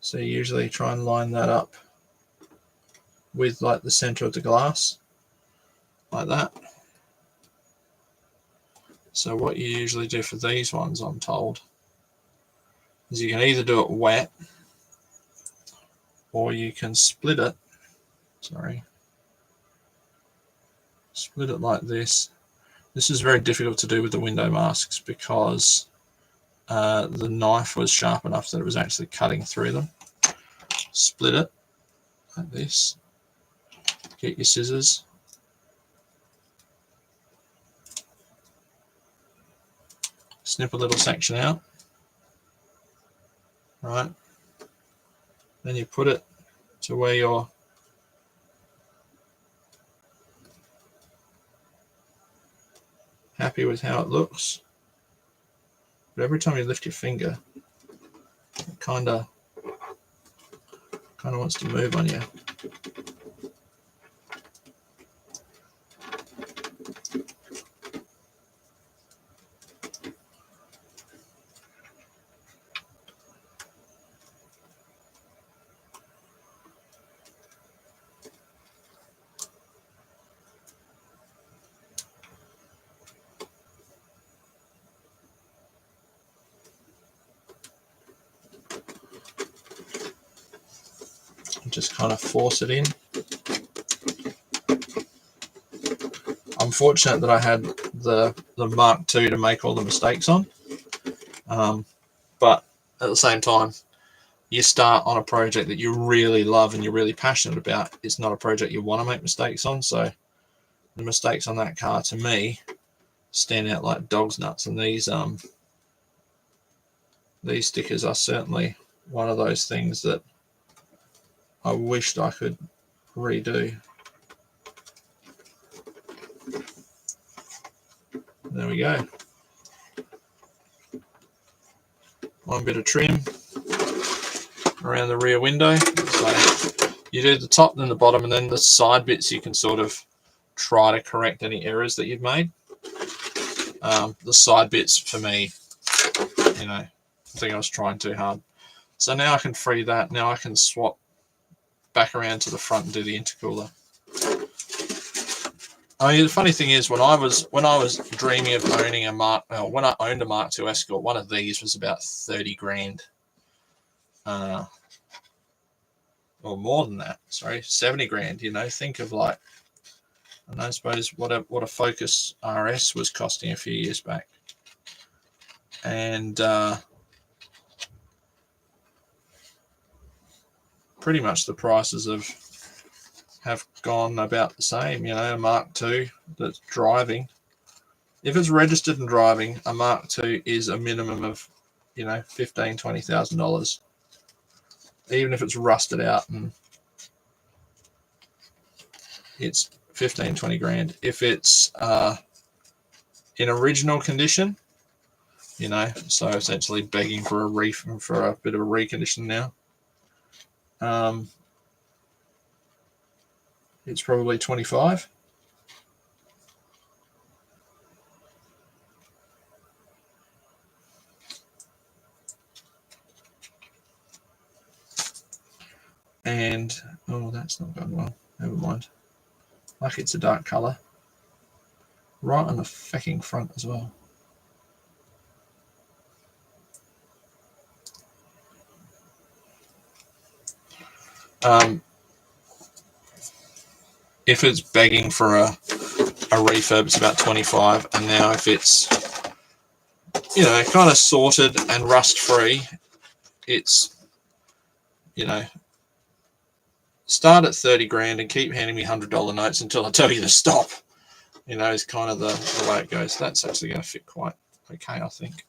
So you usually try and line that up with like the center of the glass, like that. So what you usually do for these ones, I'm told, is you can either do it wet or you can split it. Sorry. Split it like this. This is very difficult to do with the window masks because the knife was sharp enough that it was actually cutting through them. Split it like this. Get your scissors. Snip a little section out. Right. Then you put it to where you're happy with how it looks. But every time you lift your finger, it kind of wants to move on you. Just kind of force it in. I'm fortunate that I had the Mark II to make all the mistakes on, but at the same time, you start on a project that you really love and you're really passionate about. It's not a project you want to make mistakes on, so the mistakes on that car to me stand out like dog's nuts, and these stickers are certainly one of those things that I wished I could redo. There we go. One bit of trim around the rear window. So you do the top, then the bottom, and then the side bits you can sort of try to correct any errors that you've made. The side bits for me, I think I was trying too hard. So now I can free that. Now I can swap back around to the front and do the intercooler. I mean, the funny thing is, when I was dreaming of owning when I owned a Mark II Escort, one of these was about 30 grand, or more than that. Sorry, 70 grand. Think of like, and I suppose what a Focus RS was costing a few years back, and pretty much the prices have gone about the same. A Mark II that's driving, if it's registered and driving, a Mark II is a minimum of $15,000-$20,000, even if it's rusted out and it's 15-20 grand. If it's in original condition, so essentially begging for a bit of a recondition now, it's probably 25. And that's not going well. Never mind. Like it's a dark color, right on the fucking front as well. If it's begging for a refurb, it's about 25, and now if it's kind of sorted and rust free, it's start at 30 grand and keep handing me $100 notes until I tell you to stop. Is kind of the way it goes. That's actually going to fit quite okay, I think,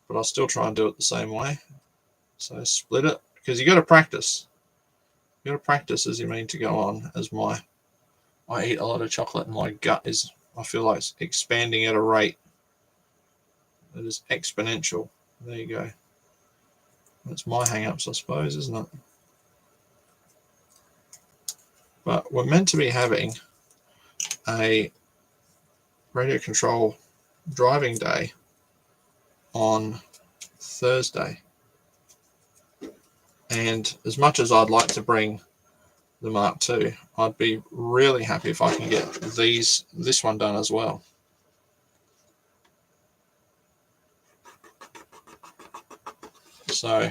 but I'll still try and do it the same way. So split it, because you got to practice. You got to practice as you mean to go on. As I eat a lot of chocolate, and my gut is, I feel like it's expanding at a rate that is exponential. There you go. That's my hang-ups, I suppose, isn't it? But we're meant to be having a radio control driving day on Thursday. And as much as I'd like to bring the Mark II, I'd be really happy if I can get this one done as well. So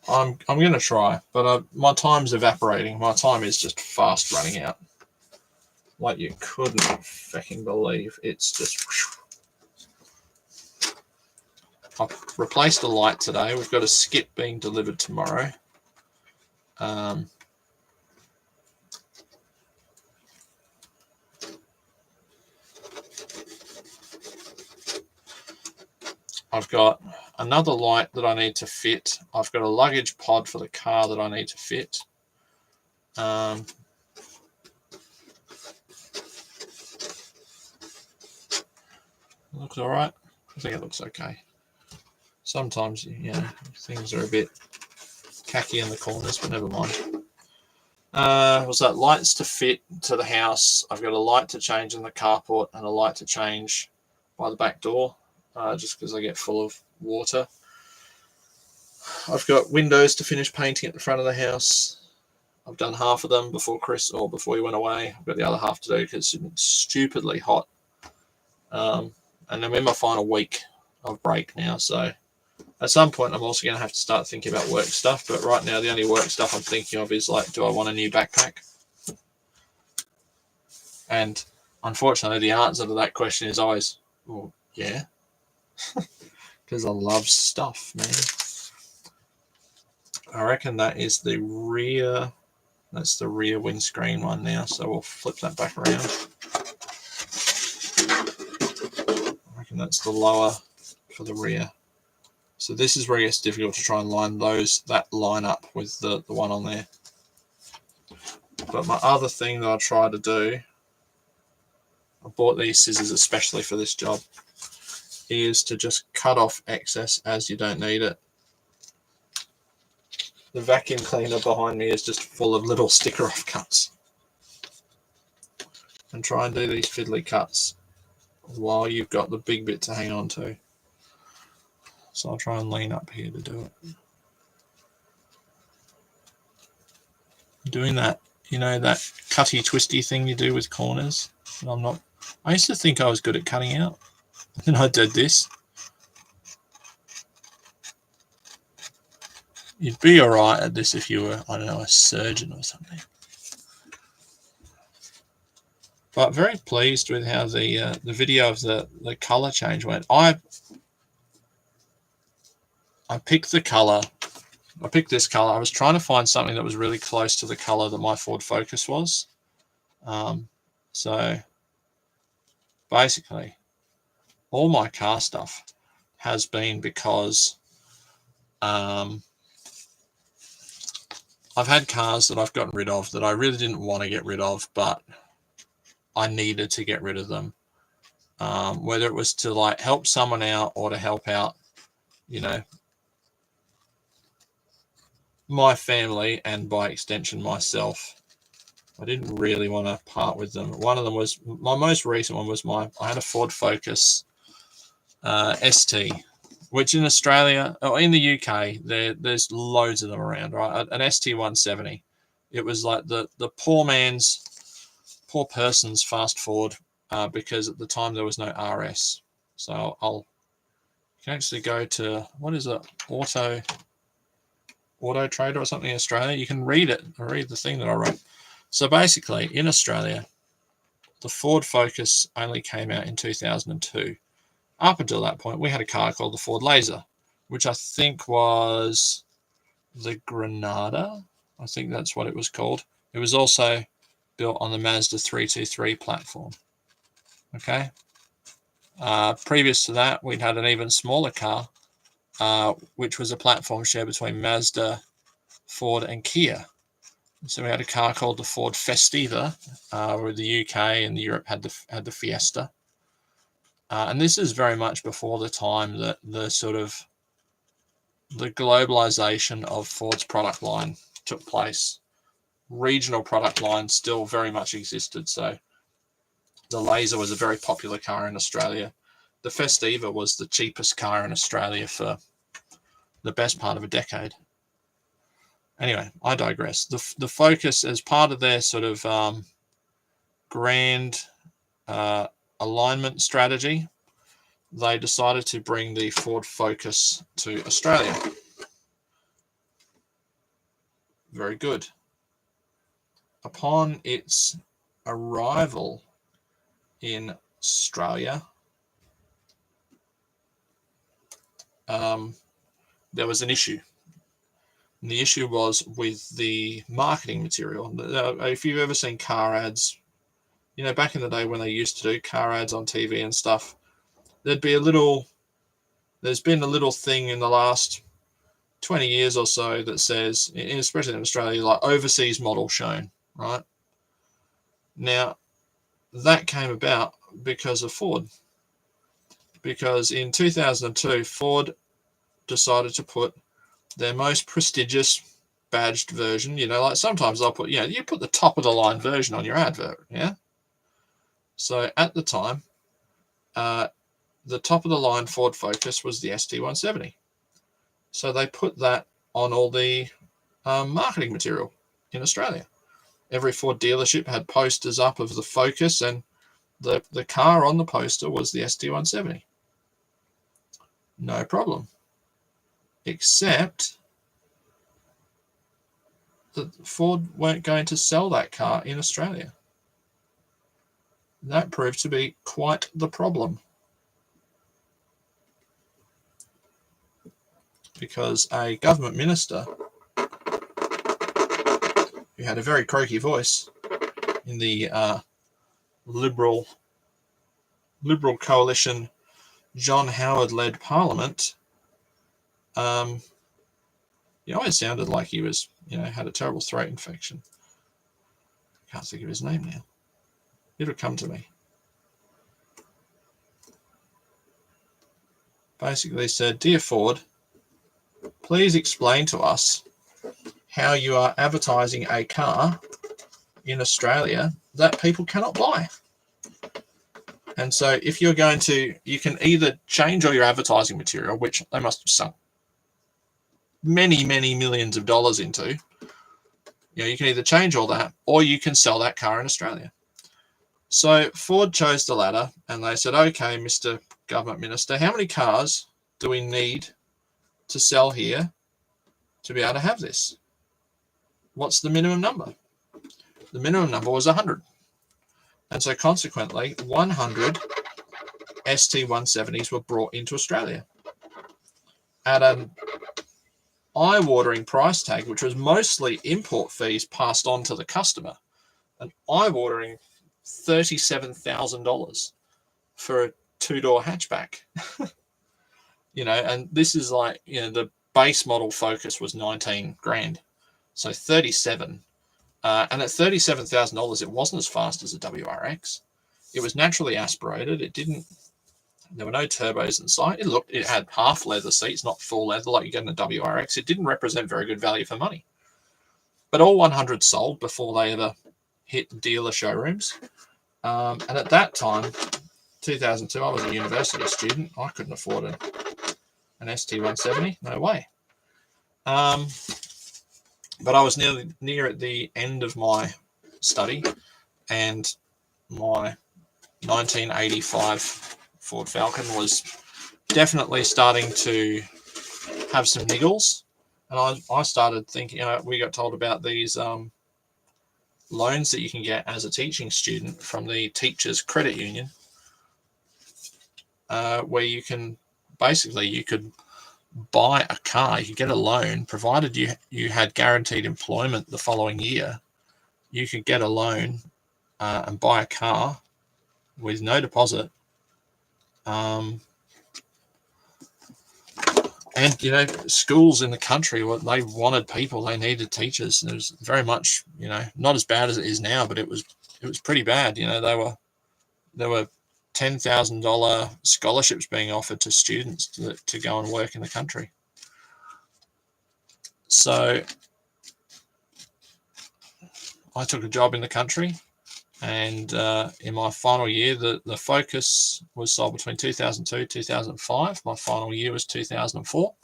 I'm going to try, but my time's evaporating. My time is just fast running out. Like you couldn't fucking believe. It's just... I've replaced the light today. We've got a skip being delivered tomorrow. I've got another light that I need to fit. I've got a luggage pod for the car that I need to fit. Looks all right. I think it looks okay. Sometimes, you know, things are a bit khaki in the corners, but never mind. Was that lights to fit to the house? I've got a light to change in the carport and a light to change by the back door, just because I get full of water. I've got windows to finish painting at the front of the house. I've done half of them before before he went away. I've got the other half to do because it's been stupidly hot. And I'm in my final week of break now, so at some point I'm also going to have to start thinking about work stuff. But right now the only work stuff I'm thinking of is like, do I want a new backpack? And unfortunately the answer to that question is always, well, yeah. Because I love stuff, man. I reckon that is the rear, that's the rear windscreen one now, so we'll flip that back around. I reckon that's the lower for the rear. So this is where it gets difficult to try and line that line up with the one on there. But my other thing that I try to do, I bought these scissors especially for this job, is to just cut off excess as you don't need it. The vacuum cleaner behind me is just full of little sticker off cuts. And try and do these fiddly cuts while you've got the big bit to hang on to. So I'll try and lean up here to do it. Doing that, you know, that cutty twisty thing you do with corners. I used to think I was good at cutting out. And I did this. You'd be all right at this if you were, I don't know, a surgeon or something. But very pleased with how the video of the color change went. I picked the color. I picked this color. I was trying to find something that was really close to the color that my Ford Focus was. So basically, all my car stuff has been because I've had cars that I've gotten rid of that I really didn't want to get rid of, but I needed to get rid of them. Whether it was to like help someone out or to help out, you know, my family and by extension myself. I didn't really want to part with them. One of them was, my most recent one was I had a Ford Focus ST, which in Australia, or in the UK, there's loads of them around, right? An ST170. It was like the poor person's fast Ford, because at the time there was no RS. So you can actually go to, what is it, Auto Trader or something in Australia. You can read the thing that I wrote. So basically, in Australia, the Ford Focus only came out in 2002. Up until that point, we had a car called the Ford Laser, which I think was the Granada. I think that's what it was called. It was also built on the Mazda 323 platform. Okay. Previous to that, we'd had an even smaller car which was a platform share between Mazda, Ford, and Kia. So we had a car called the Ford Festiva, where the UK and Europe had the Fiesta. And this is very much before the time that the globalization of Ford's product line took place. Regional product lines still very much existed. So the Laser was a very popular car in Australia. The Festiva was the cheapest car in Australia for the best part of a decade. Anyway, I digress. The Focus, as part of their sort of grand alignment strategy, they decided to bring the Ford Focus to Australia. Very good. Upon its arrival in Australia, there was an issue. And the issue was with the marketing material. If you've ever seen car ads, back in the day when they used to do car ads on TV and stuff, there's been a little thing in the last 20 years or so that says, especially in Australia, like overseas model shown, right? Now, that came about because of Ford. Because in 2002, Ford decided to put their most prestigious badged version, like sometimes they'll put, you put the top of the line version on your advert, yeah? So at the time, the top of the line Ford Focus was the ST170. So they put that on all the marketing material in Australia. Every Ford dealership had posters up of the Focus, and the car on the poster was the ST170. No problem. Except that Ford weren't going to sell that car in Australia. That proved to be quite the problem. Because a government minister who had a very croaky voice in the Liberal coalition John Howard-led parliament, he always sounded like he was, had a terrible throat infection. Can't think of his name now. It'll come to me. Basically said, "Dear Ford, please explain to us how you are advertising a car in Australia that people cannot buy. And so if you're going to, you can either change all your advertising material, which they must have sunk many, many millions of dollars into. You can either change all that, or you can sell that car in Australia." So Ford chose the latter, and they said, "Okay, Mr. Government Minister, how many cars do we need to sell here to be able to have this? What's the minimum number?" The minimum number was 100. And so consequently, 100 ST170s were brought into Australia at an eye-watering price tag, which was mostly import fees passed on to the customer. An eye-watering $37,000 for a two-door hatchback. And this is like, the base model Focus was 19 grand. So 37. And at $37,000, it wasn't as fast as a WRX. It was naturally aspirated. There were no turbos inside. It had half leather seats, not full leather like you get in a WRX. It didn't represent very good value for money. But all 100 sold before they ever hit dealer showrooms. And at that time, 2002, I was a university student. I couldn't afford an ST170. No way. But I was near at the end of my study, and my 1985 Ford Falcon was definitely starting to have some niggles. And I started thinking, we got told about these loans that you can get as a teaching student from the Teachers Credit Union, where you could buy a car. You could get a loan, provided you had guaranteed employment the following year. You could get a loan and buy a car with no deposit, And, you know, schools in the country, they wanted people, they needed teachers. And it was very much, you know, not as bad as it is now, but it was pretty bad. You know, there were $10,000 scholarships being offered to students to go and work in the country. So I took a job in the country, and in my final year, the Focus was sold between 2002 2005. My final year was 2004.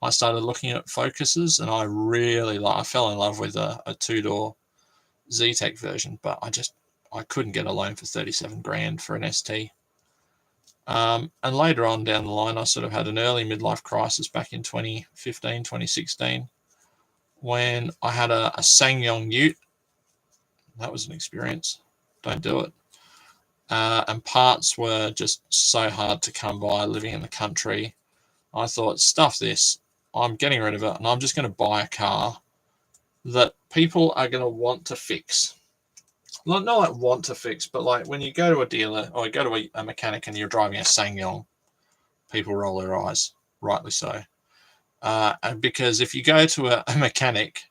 I started looking at Focuses, and I fell in love with a two-door Z-Tech version, but I couldn't get a loan for 37 grand for an ST. And later on down the line, I sort of had an early midlife crisis back in 2015, 2016, when I had a SsangYong Ute. That was an experience. Don't do it. And parts were just so hard to come by living in the country. I thought, stuff this. I'm getting rid of it, and I'm just going to buy a car that people are going to want to fix. Not like want to fix, but like when you go to a dealer or you go to a mechanic and you're driving a SsangYong, people roll their eyes, rightly so. And because if you go to a mechanic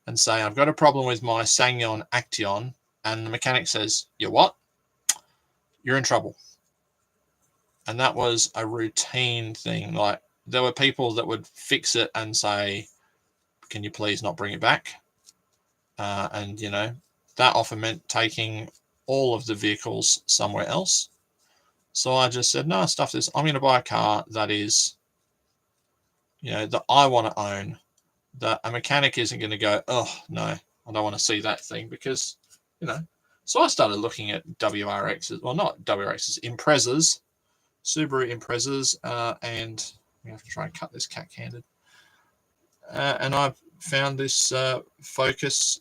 and say, I've got a problem with my SsangYong Action, and the mechanic says, you what? You're in trouble. And that was a routine thing. Like, there were people that would fix it and say, can you please not bring it back? And, you know, that often meant taking all of the vehicles somewhere else. So I just said, no, stuff this. I'm going to buy a car that is, you know, that I want to own, that a mechanic isn't going to go, oh, no, I don't want to see that thing, because, you know. So I started looking at WRXs, well, not WRXs, Imprezas, Subaru Imprezas, and we have to try and cut this cack-handed. And I found this Focus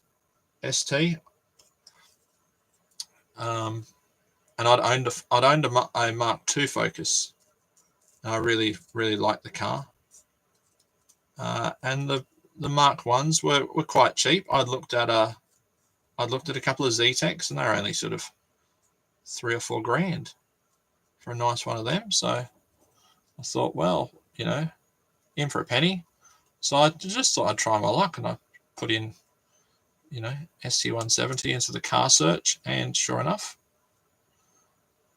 ST, and I'd owned a Mark II Focus. And I really, really liked the car. And the Mark I's were quite cheap. I'd looked at a couple of Z-Techs, and they were only sort of $3 or $4 grand for a nice one of them. So I thought, well, you know, in for a penny. So I just thought I'd try my luck, and I put in, you know, ST170 into the car search, and sure enough,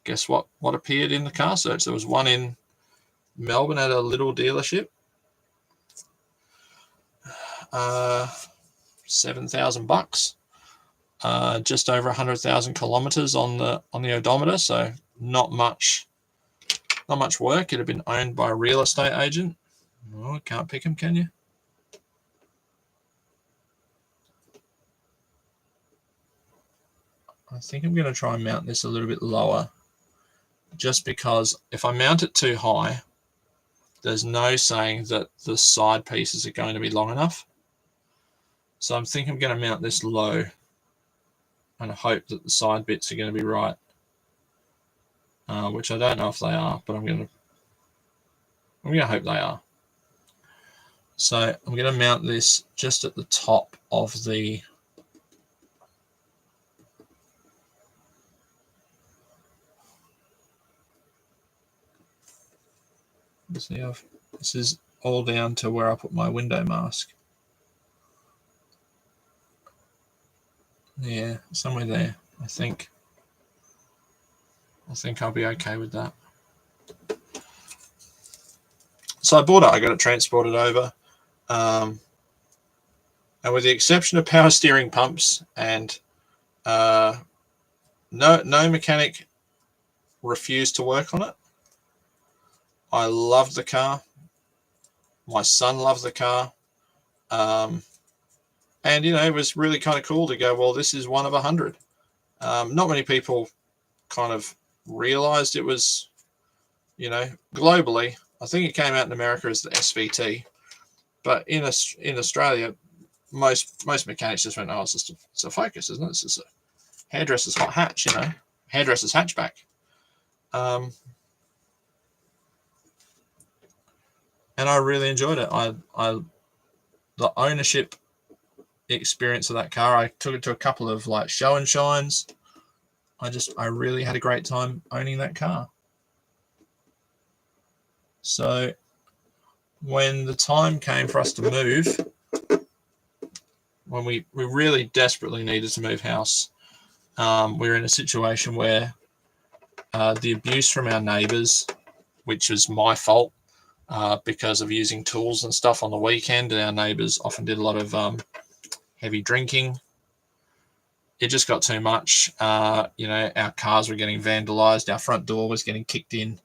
guess what appeared in the car search? There was one in Melbourne at a little dealership, $7,000, just over 100,000 kilometers on the odometer, so not much work. It had been owned by a real estate agent. Oh, can't pick him, can you? I think I'm going to try and mount this a little bit lower, just because if I mount it too high, there's no saying that the side pieces are going to be long enough. So I'm thinking I'm going to mount this low and hope that the side bits are going to be right, which I don't know if they are, but I'm going to hope they are. So I'm going to mount this just at the top of the this is all down to where I put my window mask. Yeah, somewhere there. I think I'll be okay with that. So I bought it. I got it transported over, and with the exception of power steering pumps, and no mechanic refused to work on it. I loved the car. My son loved the car. And, you know, it was really kind of cool to go, well, this is one of 100. Not many people kind of realized it was, you know, globally. I think it came out in America as the SVT. But in Australia, most mechanics just went, oh, it's a Focus, isn't it? It's just a hairdresser's hot hatch, you know, hairdresser's hatchback. And I really enjoyed it. The ownership experience of that car, I took it to a couple of like show and shines. I really had a great time owning that car. So when the time came for us to move, when we really desperately needed to move house, we were in a situation where the abuse from our neighbours, which was my fault because of using tools and stuff on the weekend, and our neighbours often did a lot of heavy drinking. It just got too much. You know, our cars were getting vandalised. Our front door was getting kicked in.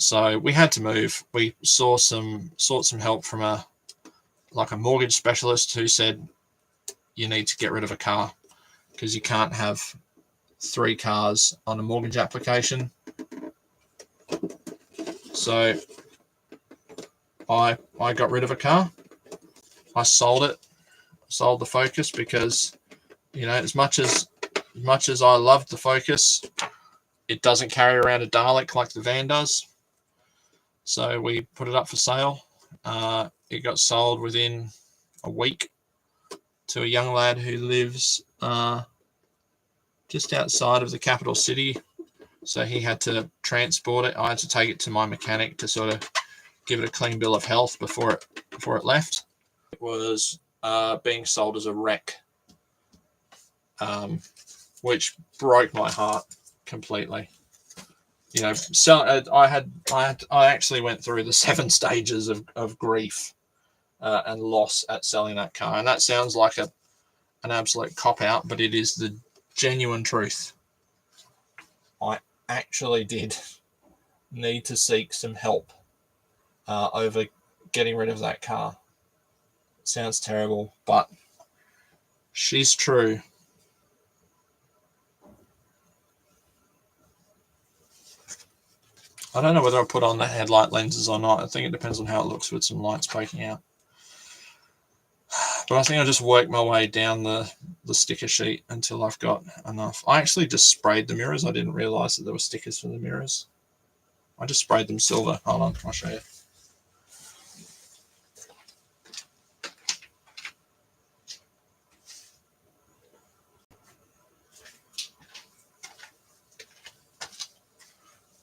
So we had to move. We sought some help from a mortgage specialist who said, you need to get rid of a car because you can't have 3 cars on a mortgage application. So I got rid of a car. I sold it, sold the Focus because, you know, as much as I loved the Focus, it doesn't carry around a Dalek like the van does. So we put it up for sale. It got sold within a week to a young lad who lives just outside of the capital city. So he had to transport it. I had to take it to my mechanic to sort of give it a clean bill of health before it left. It was being sold as a wreck, which broke my heart completely. You know, so I actually went through the 7 stages of grief and loss at selling that car, and that sounds like an absolute cop out, but it is the genuine truth. I actually did need to seek some help over getting rid of that car. It sounds terrible, but she's true. I don't know whether I put on the headlight lenses or not. I think it depends on how it looks with some lights poking out. But I think I'll just work my way down the sticker sheet until I've got enough. I actually just sprayed the mirrors. I didn't realise that there were stickers for the mirrors. I just sprayed them silver. Hold on, I'll show you.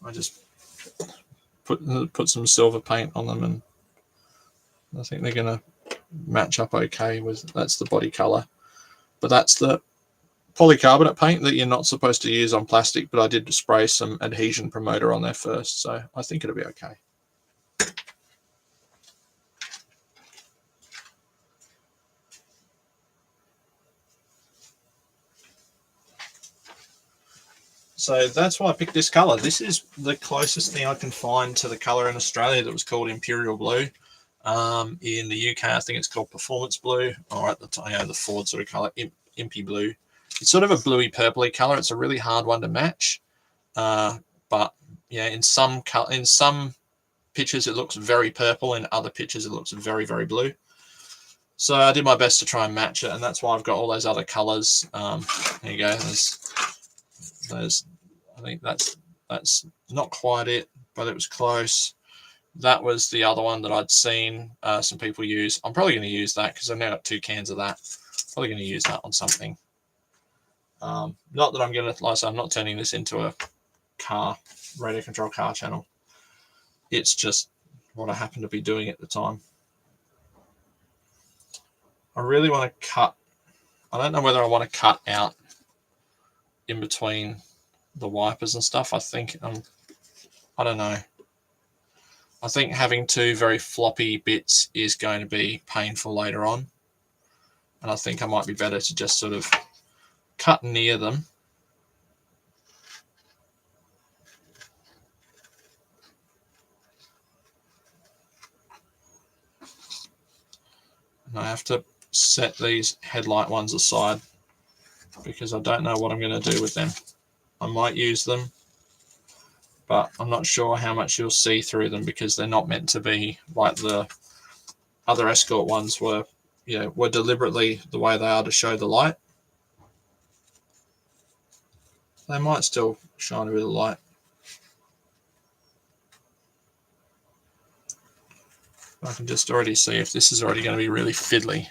I just put some silver paint on them, and I think they're going to match up okay with, that's the body color, but that's the polycarbonate paint that you're not supposed to use on plastic, but I did spray some adhesion promoter on there first, so I think it'll be okay. So that's why I picked this color. This is the closest thing I can find to the color in Australia that was called Imperial Blue. In the UK, I think it's called Performance Blue, or at the time, you know, the Ford sort of color, Impy Blue. It's sort of a bluey purpley color. It's a really hard one to match, but yeah, in some pictures it looks very purple, in other pictures it looks very, very blue. So I did my best to try and match it, and that's why I've got all those other colors. There you go. There's I think that's not quite it, but it was close. That was the other one that I'd seen some people use. I'm probably going to use that because I've now got 2 cans of that. Probably going to use that on something. Not that I'm going to, like I said, I'm not turning this into a radio control car channel. It's just what I happen to be doing at the time. I really want to cut. I don't know whether I want to cut out in between the wipers and stuff. I think I don't know. I think having 2 very floppy bits is going to be painful later on, and I think I might be better to just sort of cut near them. And I have to set these headlight ones aside because I don't know what I'm going to do with them. I might use them, but I'm not sure how much you'll see through them because they're not meant to be like the other Escort ones were, you know, were deliberately the way they are to show the light. They might still shine a bit of light. I can just already see if this is already going to be really fiddly,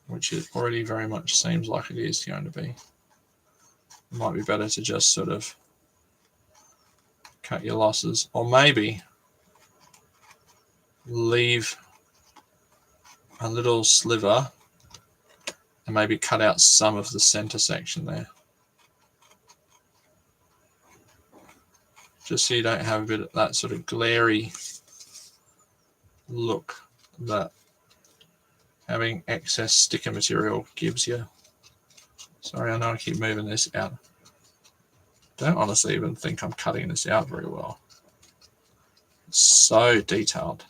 which it already very much seems like it is going to be. It might be better to just sort of cut your losses, or maybe leave a little sliver and maybe cut out some of the center section there. Just so you don't have a bit of that sort of glary look that having excess sticker material gives you. Sorry, I know I keep moving this out. Don't honestly even think I'm cutting this out very well. It's so detailed.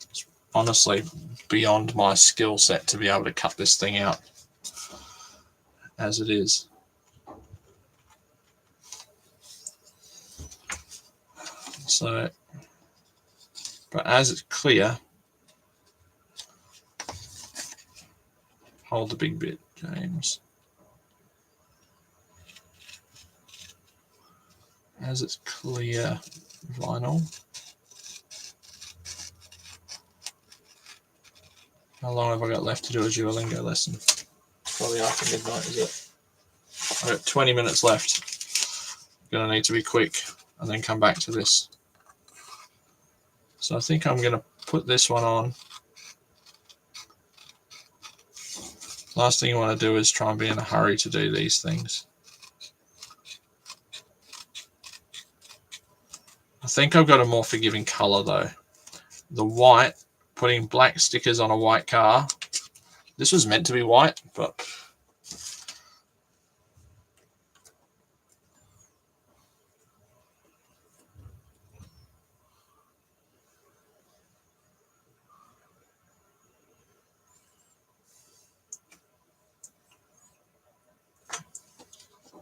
It's honestly beyond my skill set to be able to cut this thing out as it is. So, but as it's clear, hold the big bit, James. As it's clear vinyl. How long have I got left to do a Duolingo lesson? Probably after midnight, is it? I've got 20 minutes left. I'm going to need to be quick and then come back to this. So I think I'm going to put this one on. Last thing you want to do is try and be in a hurry to do these things. I think I've got a more forgiving color though. The white, putting black stickers on a white car. This was meant to be white, but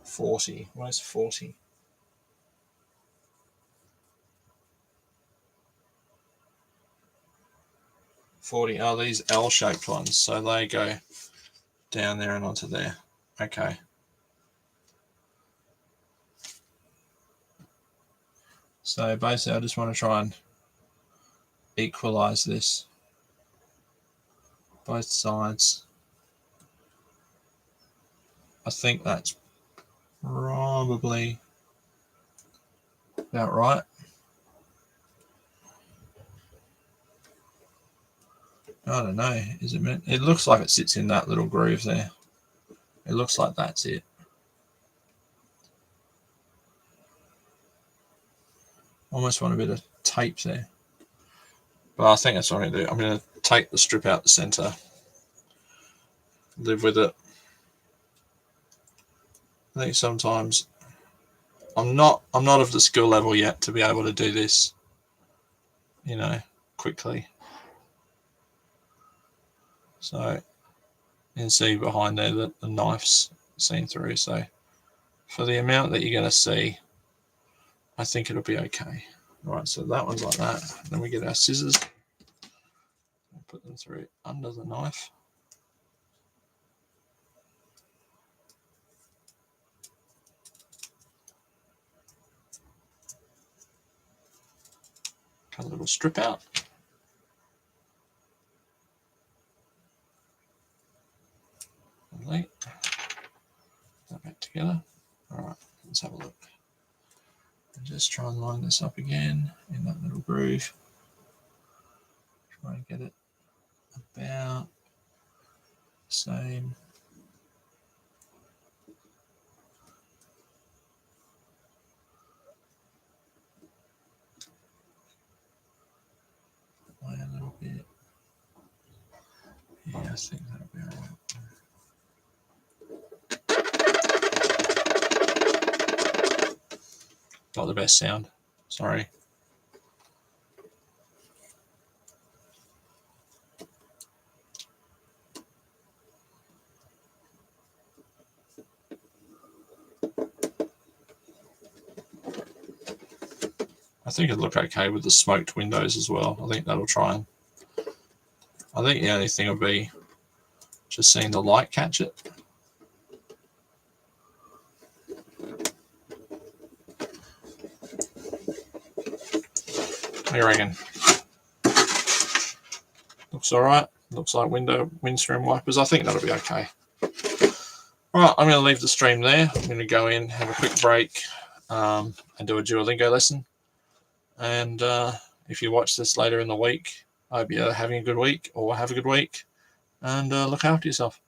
$40. Where's 40? Oh, these L-shaped ones, so they go down there and onto there. Okay. So basically, I just want to try and equalize this, both sides. I think that's probably about right. I don't know. Is it meant? It looks like it sits in that little groove there. It looks like that's it. Almost want a bit of tape there. But I think that's what I'm going to do. I'm going to take the strip out the center. Live with it. I think sometimes I'm not of the skill level yet to be able to do this, you know, quickly. So you can see behind there that the knife's seen through. So for the amount that you're going to see, I think it'll be okay. Right, so that one's like that. Then we get our scissors and put them through under the knife. Cut a little strip out. Lovely. Put that back together. All right, let's have a look. And just try and line this up again in that little groove. Try and get it about the same. A little bit. Yeah, I think that'll be all right. Not the best sound. Sorry. I think it'll look okay with the smoked windows as well. I think that'll try and... I think the only thing will be just seeing the light catch it. What do you reckon? Looks all right. Looks like windscreen wipers. I think that'll be okay. All right, I'm going to leave the stream there. I'm going to go in, have a quick break, and do a Duolingo lesson. And if you watch this later in the week, I hope you're having a good week, or have a good week, and look after yourself.